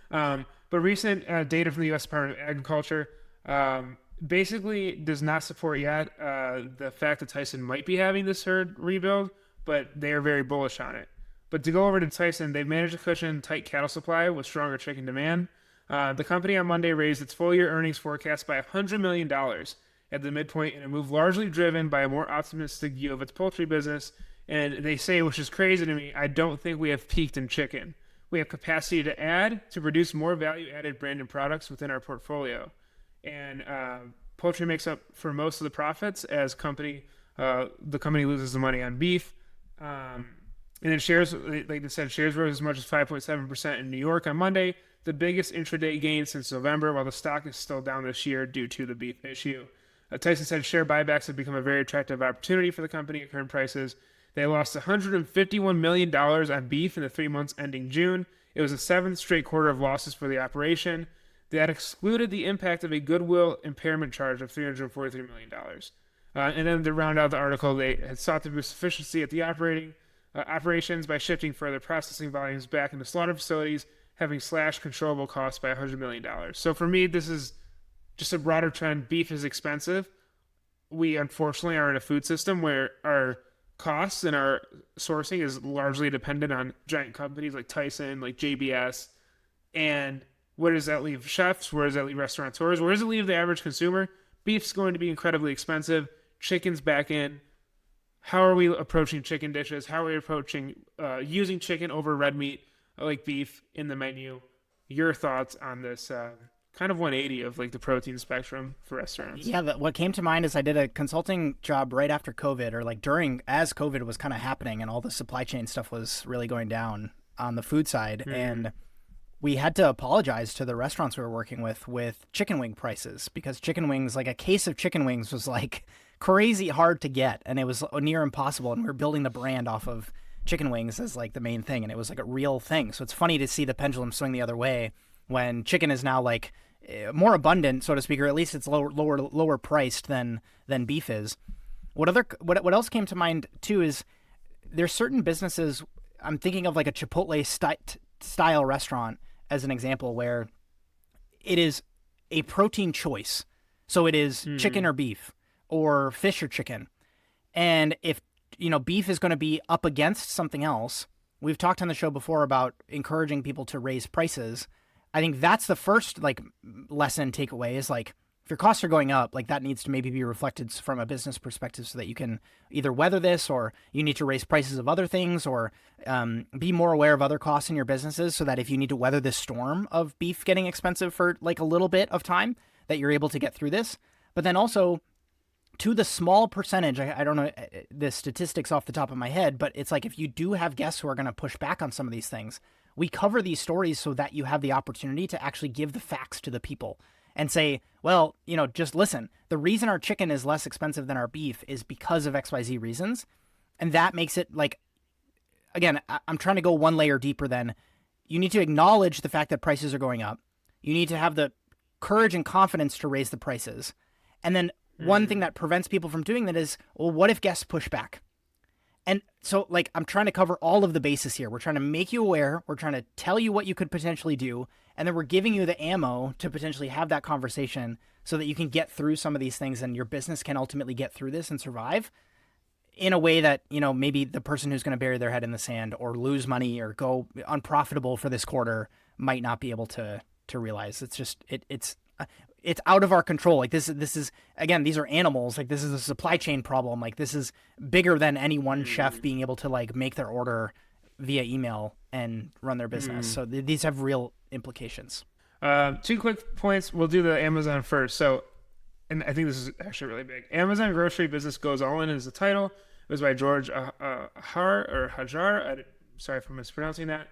But recent data from the U.S. Department of Agriculture basically does not support yet the fact that Tyson might be having this herd rebuild, but they are very bullish on it. But to go over to Tyson, they've managed to cushion tight cattle supply with stronger chicken demand. The company on Monday raised its full-year earnings forecast by $100 million at the midpoint, in a move largely driven by a more optimistic view of its poultry business. And they say, which is crazy to me, I don't think we have peaked in chicken. We have capacity to add, to produce more value-added branded products within our portfolio. And poultry makes up for most of the profits as the company loses the money on beef. And then shares, like they said, shares rose as much as 5.7% in New York on Monday, the biggest intraday gain since November, while the stock is still down this year due to the beef issue. Tyson said share buybacks have become a very attractive opportunity for the company at current prices. They lost $151 million on beef in the 3 months ending June. It was the seventh straight quarter of losses for the operation. That excluded the impact of a goodwill impairment charge of $343 million. And then to round out the article, they had sought to boost efficiency at the operations by shifting further processing volumes back into slaughter facilities, having slashed controllable costs by $100 million. So for me, this is just a broader trend. Beef is expensive. We unfortunately are in a food system where our costs and our sourcing is largely dependent on giant companies like Tyson, like JBS. And where does that leave chefs? Where does that leave restaurateurs? Where does it leave the average consumer? Beef's going to be incredibly expensive. Chicken's back in. How are we approaching chicken dishes? How are we approaching using chicken over red meat like beef in the menu? Your thoughts on this kind of 180 of like the protein spectrum for restaurants? Yeah, what came to mind is I did a consulting job right after COVID, or like as COVID was kind of happening and all the supply chain stuff was really going down on the food side. Mm-hmm. And we had to apologize to the restaurants we were working with chicken wing prices, because chicken wings, like a case of chicken wings was like crazy hard to get, and it was near impossible. And we were building the brand off of chicken wings as like the main thing, and it was like a real thing. So it's funny to see the pendulum swing the other way when chicken is now like more abundant, so to speak, or at least it's lower priced than beef is. What else came to mind too is there's certain businesses. I'm thinking of like a Chipotle style restaurant as an example, where it is a protein choice. So it is chicken or beef, or fish or chicken. And if beef is going to be up against something else, we've talked on the show before about encouraging people to raise prices. I think that's the first like lesson takeaway is like, if your costs are going up, like that needs to maybe be reflected from a business perspective so that you can either weather this, or you need to raise prices of other things, or be more aware of other costs in your businesses so that if you need to weather this storm of beef getting expensive for like a little bit of time, that you're able to get through this. But then also to the small percentage, I don't know the statistics off the top of my head, but it's like if you do have guests who are going to push back on some of these things, we cover these stories so that you have the opportunity to actually give the facts to the people and say, well, just listen. The reason our chicken is less expensive than our beef is because of XYZ reasons. And that makes it like again, I'm trying to go one layer deeper then. You need to acknowledge the fact that prices are going up. You need to have the courage and confidence to raise the prices. And then one thing that prevents people from doing that is, well, what if guests push back? And so, like, I'm trying to cover all of the bases here. We're trying to make you aware. We're trying to tell you what you could potentially do. And then we're giving you the ammo to potentially have that conversation so that you can get through some of these things and your business can ultimately get through this and survive in a way that, you know, maybe the person who's going to bury their head in the sand or lose money or go unprofitable for this quarter might not be able to realize. It's just, it's out of our control. Like this is, again, these are animals. Like this is a supply chain problem. Like this is bigger than any one chef being able to like make their order via email and run their business. So these have real implications. 2 quick points. We'll do the Amazon first. So, and I think this is actually really big. Amazon Grocery Business Goes All In is the title. It was by George Hajar. Sorry for mispronouncing that.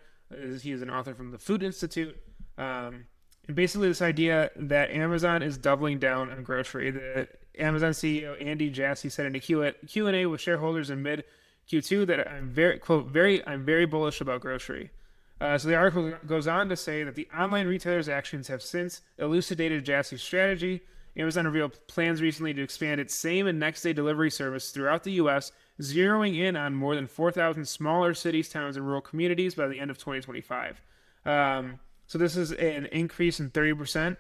He is an author from the Food Institute. And basically this idea that Amazon is doubling down on grocery. The Amazon CEO Andy Jassy said in a Q&A with shareholders in mid Q2 that I'm very bullish about grocery. So the article goes on to say that the online retailer's actions have since elucidated Jassy's strategy. Amazon revealed plans recently to expand its same and next day delivery service throughout the U.S., zeroing in on more than 4,000 smaller cities, towns, and rural communities by the end of 2025. So this is an increase in 30%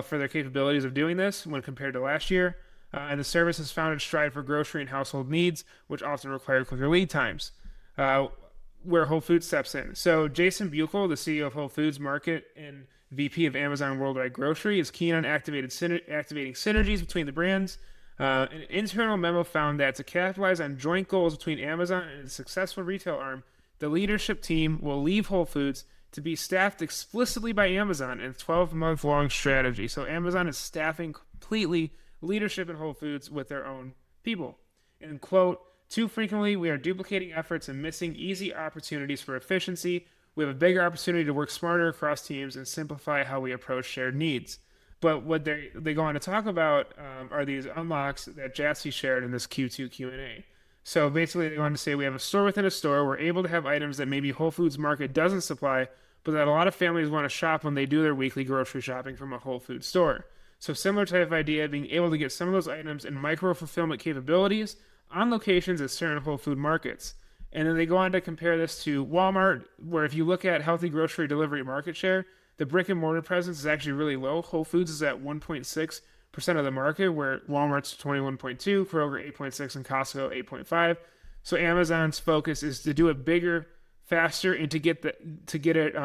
for their capabilities of doing this when compared to last year. And the service has found its stride for grocery and household needs, which often require quicker lead times, where Whole Foods steps in. So Jason Buchel, the CEO of Whole Foods Market and VP of Amazon Worldwide Grocery, is keen on activating synergies between the brands. An internal memo found that to capitalize on joint goals between Amazon and its successful retail arm, the leadership team will leave Whole Foods to be staffed explicitly by Amazon in a 12-month-long strategy. So Amazon is staffing completely leadership in Whole Foods with their own people. And quote, too frequently we are duplicating efforts and missing easy opportunities for efficiency. We have a bigger opportunity to work smarter across teams and simplify how we approach shared needs. But what they go on to talk about are these unlocks that Jassy shared in this Q2 Q&A. So basically they want to say we have a store within a store. We're able to have items that maybe Whole Foods Market doesn't supply, but that a lot of families want to shop when they do their weekly grocery shopping from a Whole Foods store. So similar type of idea, being able to get some of those items and micro-fulfillment capabilities on locations at certain Whole Food markets. And then they go on to compare this to Walmart, where if you look at healthy grocery delivery market share, the brick and mortar presence is actually really low. Whole Foods is at 1.6% of the market, where Walmart's 21.2, Kroger 8.6, and Costco 8.5. So Amazon's focus is to do it bigger, faster, and to get it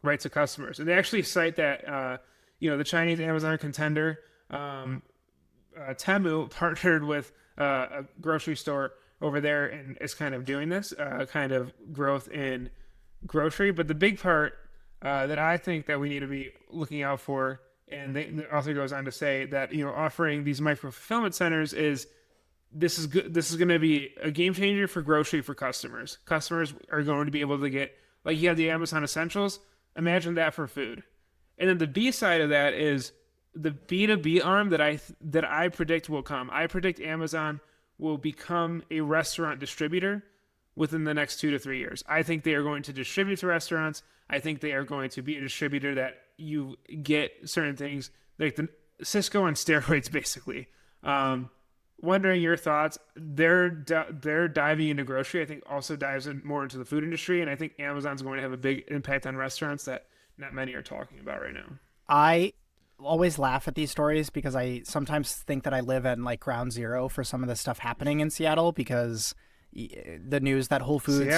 right to customers. And they actually cite that the Chinese Amazon contender Temu partnered with a grocery store over there and is kind of doing this kind of growth in grocery. But the big part that I think that we need to be looking out for, and the author goes on to say that, offering these micro fulfillment centers is good. This is going to be a game changer for grocery for customers. Customers are going to be able to get, like, you have the Amazon Essentials. Imagine that for food. And then the B side of that is the B2B arm that I predict will come. I predict Amazon will become a restaurant distributor within the next 2 to 3 years. I think they are going to distribute to restaurants. I think they are going to be a distributor that you get certain things, like the Cisco on steroids, basically. Wondering your thoughts. They're diving into grocery. I think also dives more into the food industry, and I think Amazon's going to have a big impact on restaurants that not many are talking about right now. I always laugh at these stories because I sometimes think that I live at like ground zero for some of the stuff happening in Seattle, because the news that Whole Foods,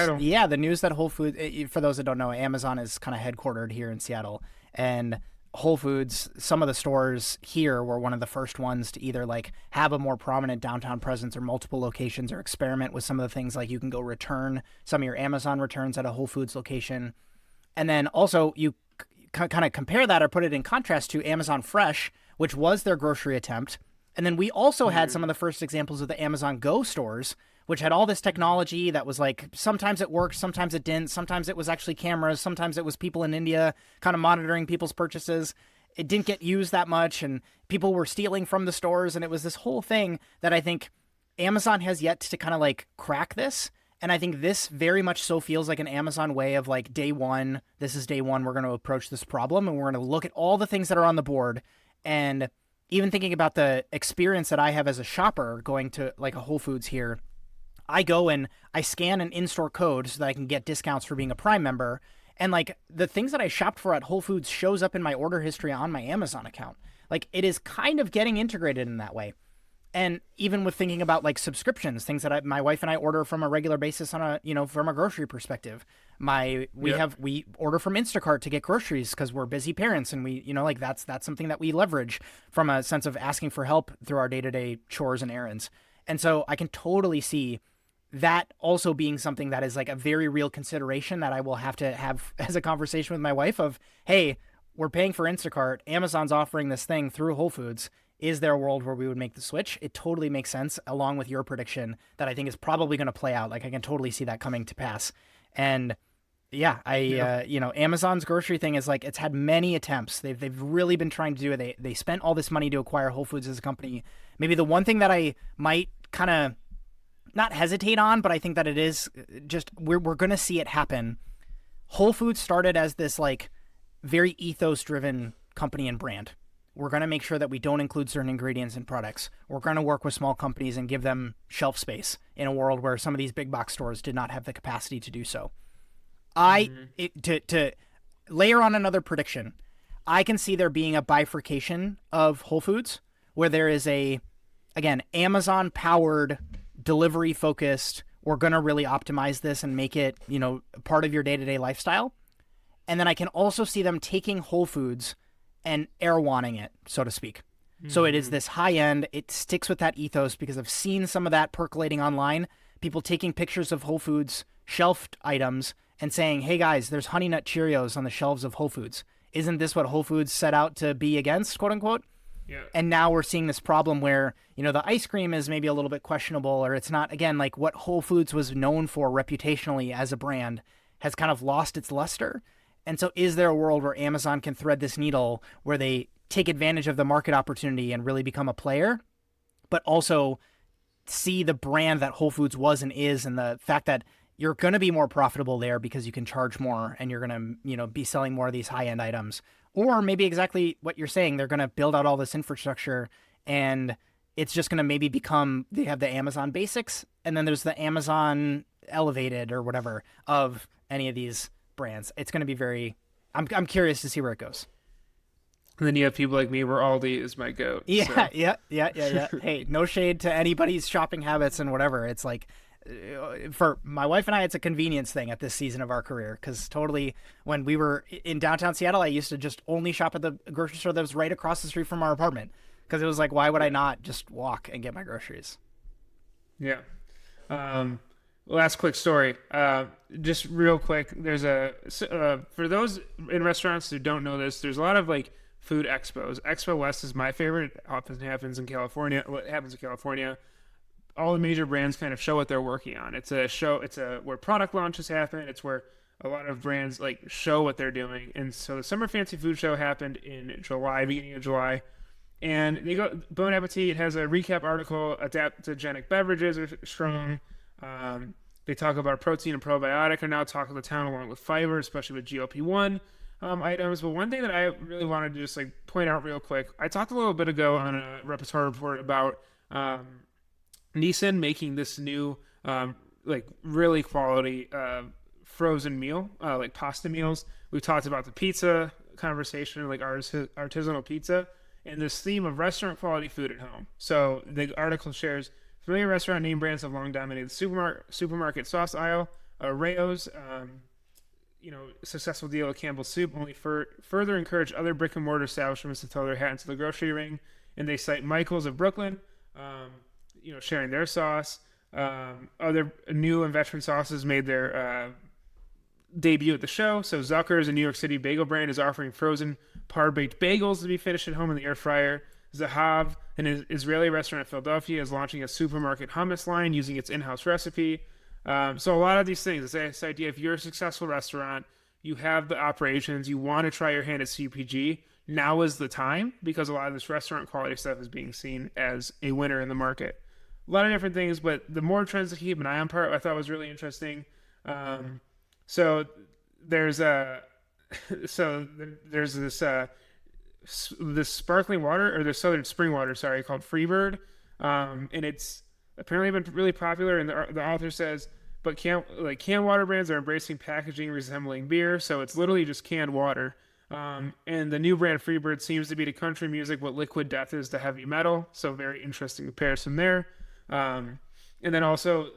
for those that don't know, Amazon is kind of headquartered here in Seattle, and Whole Foods, some of the stores here were one of the first ones to either like have a more prominent downtown presence or multiple locations, or experiment with some of the things like you can go return some of your Amazon returns at a Whole Foods location. And then also you kind of compare that or put it in contrast to Amazon Fresh, which was their grocery attempt. And then we also had some of the first examples of the Amazon Go stores, which had all this technology that was like, sometimes it worked, sometimes it didn't, sometimes it was actually cameras, sometimes it was people in India kind of monitoring people's purchases. It didn't get used that much, and people were stealing from the stores, and it was this whole thing that I think Amazon has yet to kind of like crack this. And I think this very much so feels like an Amazon way of like day one. This is day one. We're going to approach this problem and we're going to look at all the things that are on the board. And even thinking about the experience that I have as a shopper going to like a Whole Foods here, I go and I scan an in-store code so that I can get discounts for being a Prime member. And like the things that I shopped for at Whole Foods shows up in my order history on my Amazon account. Like it is kind of getting integrated in that way. And even with thinking about like subscriptions, things that my wife and I order from a regular basis on a, from a grocery perspective, we order from Instacart to get groceries because we're busy parents. And we, like that's something that we leverage from a sense of asking for help through our day-to-day chores and errands. And so I can totally see that also being something that is like a very real consideration that I will have to have as a conversation with my wife of, hey, we're paying for Instacart. Amazon's offering this thing through Whole Foods. Is there a world where we would make the switch? It totally makes sense, along with your prediction that I think is probably going to play out. Like I can totally see that coming to pass. And yeah, Amazon's grocery thing is like, it's had many attempts. They've really been trying to do it. They spent all this money to acquire Whole Foods as a company. Maybe the one thing that I might kind of not hesitate on, but I think that it is just, we're going to see it happen. Whole Foods started as this like very ethos driven company and brand. We're going to make sure that we don't include certain ingredients in products. We're going to work with small companies and give them shelf space in a world where some of these big box stores did not have the capacity to do so. To layer on another prediction, I can see there being a bifurcation of Whole Foods where there is Amazon powered, delivery focused. We're going to really optimize this and make it, part of your day-to-day lifestyle. And then I can also see them taking Whole Foods and airwanning it, so to speak. Mm-hmm. So it is this high end. It sticks with that ethos because I've seen some of that percolating online. People taking pictures of Whole Foods shelved items and saying, hey guys, there's Honey Nut Cheerios on the shelves of Whole Foods. Isn't this what Whole Foods set out to be against, quote unquote? Yeah. And now we're seeing this problem where, the ice cream is maybe a little bit questionable, or it's not, again, like what Whole Foods was known for reputationally as a brand has kind of lost its luster. And so is there a world where Amazon can thread this needle where they take advantage of the market opportunity and really become a player, but also see the brand that Whole Foods was and is, and the fact that you're going to be more profitable there because you can charge more and you're going to, be selling more of these high-end items? Or maybe exactly what you're saying, they're going to build out all this infrastructure and it's just going to maybe become, they have the Amazon basics and then there's the Amazon elevated or whatever of any of these brands. It's going to be I'm curious to see where it goes. And then you have people like me where Aldi is my goat. Yeah, so. yeah. Hey, no shade to anybody's shopping habits and whatever. It's like, for my wife and I, it's a convenience thing at this season of our career. Because totally, when we were in downtown Seattle, I used to just only shop at the grocery store that was right across the street from our apartment. Because it was like, why would I not just walk and get my groceries? Yeah. Last quick story. Just real quick. There's for those in restaurants who don't know this, there's a lot of like food expos. Expo West is my favorite. It often happens in California. What happens in California? All the major brands kind of show what they're working on. It's a show. Where product launches happen. It's where a lot of brands like show what they're doing. And so the Summer Fancy Food Show happened in July, beginning of July. And they go, Bon Appetit, it has a recap article. Adaptogenic beverages are strong. They talk about protein and probiotic are now talking the town along with fiber, especially with GLP-1 items. But one thing that I really wanted to just like point out real quick, I talked a little bit ago on a repertoire report about Nissan making this new like really quality frozen meal, like pasta meals. We talked about the pizza conversation, like artisanal pizza, and this theme of restaurant quality food at home. So the article shares familiar restaurant name brands have long dominated the supermarket sauce aisle. Rayo's, successful deal with Campbell's Soup only further encouraged other brick and mortar establishments to throw their hat into the grocery ring. And they cite Michael's of Brooklyn, sharing their sauce. Other new and veteran sauces made their debut at the show. So Zucker's, a New York City bagel brand, is offering frozen par-baked bagels to be finished at home in the air fryer. Zahav, an Israeli restaurant in Philadelphia, is launching a supermarket hummus line using its in-house recipe. So a lot of these things, this idea, if you're a successful restaurant, you have the operations, you want to try your hand at CPG, now is the time, because a lot of this restaurant quality stuff is being seen as a winner in the market. lot of different things, but the more trends to keep an eye on part I thought was really interesting. So there's a so there's this sparkling water, or the southern spring water, sorry, called Freebird, and it's apparently been really popular. And the author says, but canned water brands are embracing packaging resembling beer, so it's literally just canned water. And the new brand Freebird seems to be to country music what liquid death is to heavy metal, so very interesting comparison there. And then also,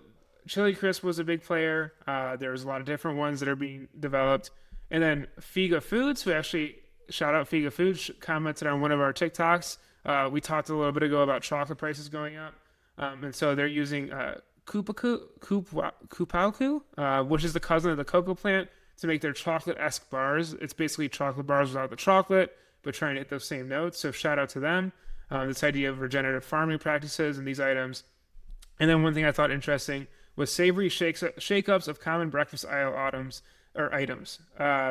Chili Crisp was a big player. There's a lot of different ones that are being developed. And then Figa Foods, who actually, shout out Figa Foods, commented on one of our TikToks. We talked a little bit ago about chocolate prices going up. And so they're using kupalku, which is the cousin of the cocoa plant, to make their chocolate-esque bars. It's basically chocolate bars without the chocolate, but trying to hit those same notes. So shout out to them. This idea of regenerative farming practices and these items. And then one thing I thought interesting was savory shake-ups of common breakfast aisle items.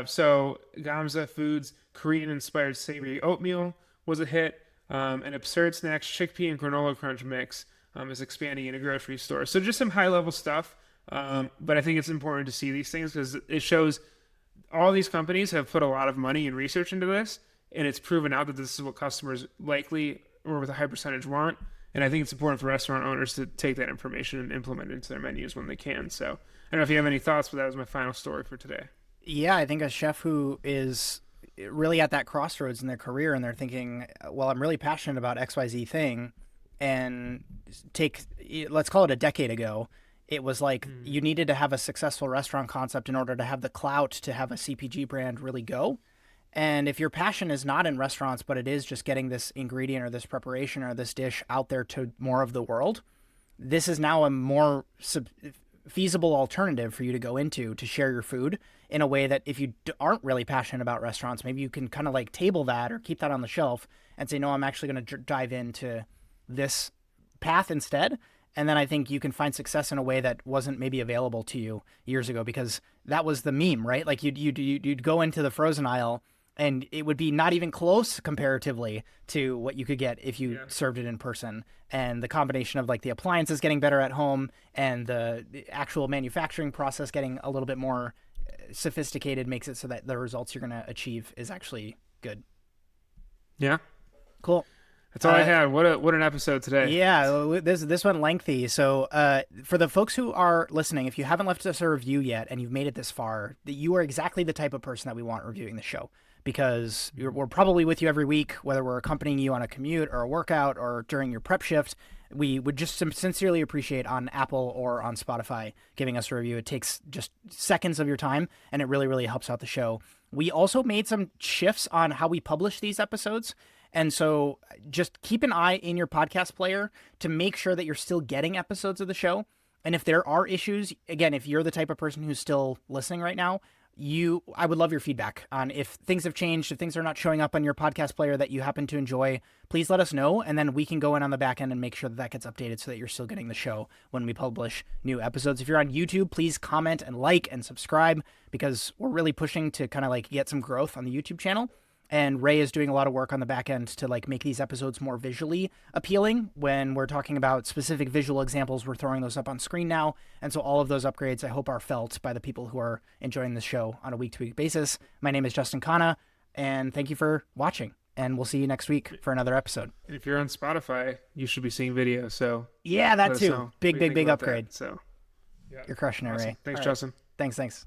So Gamza Foods' Korean-inspired savory oatmeal was a hit. And Absurd Snacks chickpea and granola crunch mix is expanding into grocery stores. So just some high-level stuff. But I think it's important to see these things because it shows all these companies have put a lot of money and research into this, and it's proven out that this is what customers likely or with a high percentage want. And I think it's important for restaurant owners to take that information and implement it into their menus when they can. So I don't know if you have any thoughts, but that was my final story for today. Yeah, I think a chef who is really at that crossroads in their career and they're thinking, well, I'm really passionate about XYZ thing, and let's call it a decade ago, it was like you needed to have a successful restaurant concept in order to have the clout to have a CPG brand really go. And if your passion is not in restaurants, but it is just getting this ingredient or this preparation or this dish out there to more of the world, this is now a more feasible alternative for you to go into to share your food in a way that if you aren't really passionate about restaurants, maybe you can kind of like table that or keep that on the shelf and say, no, I'm actually going to dive into this path instead. And then I think you can find success in a way that wasn't maybe available to you years ago, because that was the meme, right? Like you'd go into the frozen aisle and it would be not even close comparatively to what you could get if you served it in person. And the combination of like the appliances getting better at home and the actual manufacturing process getting a little bit more sophisticated makes it so that the results you're going to achieve is actually good. Yeah. Cool. That's all I had. What an episode today. Yeah, this went lengthy. So for the folks who are listening, if you haven't left us a review yet and you've made it this far, you are exactly the type of person that we want reviewing the show, because we're probably with you every week, whether we're accompanying you on a commute or a workout or during your prep shift. We would just sincerely appreciate on Apple or on Spotify giving us a review. It takes just seconds of your time, and it really, really helps out the show. We also made some shifts on how we publish these episodes. And so just keep an eye in your podcast player to make sure that you're still getting episodes of the show. And if there are issues, again, if you're the type of person who's still listening right now, I would love your feedback on if things have changed, if things are not showing up on your podcast player that you happen to enjoy. Please let us know, and then we can go in on the back end and make sure that gets updated so that you're still getting the show when we publish new episodes. If you're on YouTube, please comment and like and subscribe, because we're really pushing to kind of like get some growth on the YouTube channel. And Ray is doing a lot of work on the back end to like make these episodes more visually appealing. When we're talking about specific visual examples, we're throwing those up on screen now. And so all of those upgrades, I hope, are felt by the people who are enjoying this show on a week-to-week basis. My name is Justin Khanna, and thank you for watching. And we'll see you next week for another episode. If you're on Spotify, you should be seeing video. So yeah, that too. Big upgrade. So you're crushing it, awesome. Ray. Thanks, right. Justin. Thanks.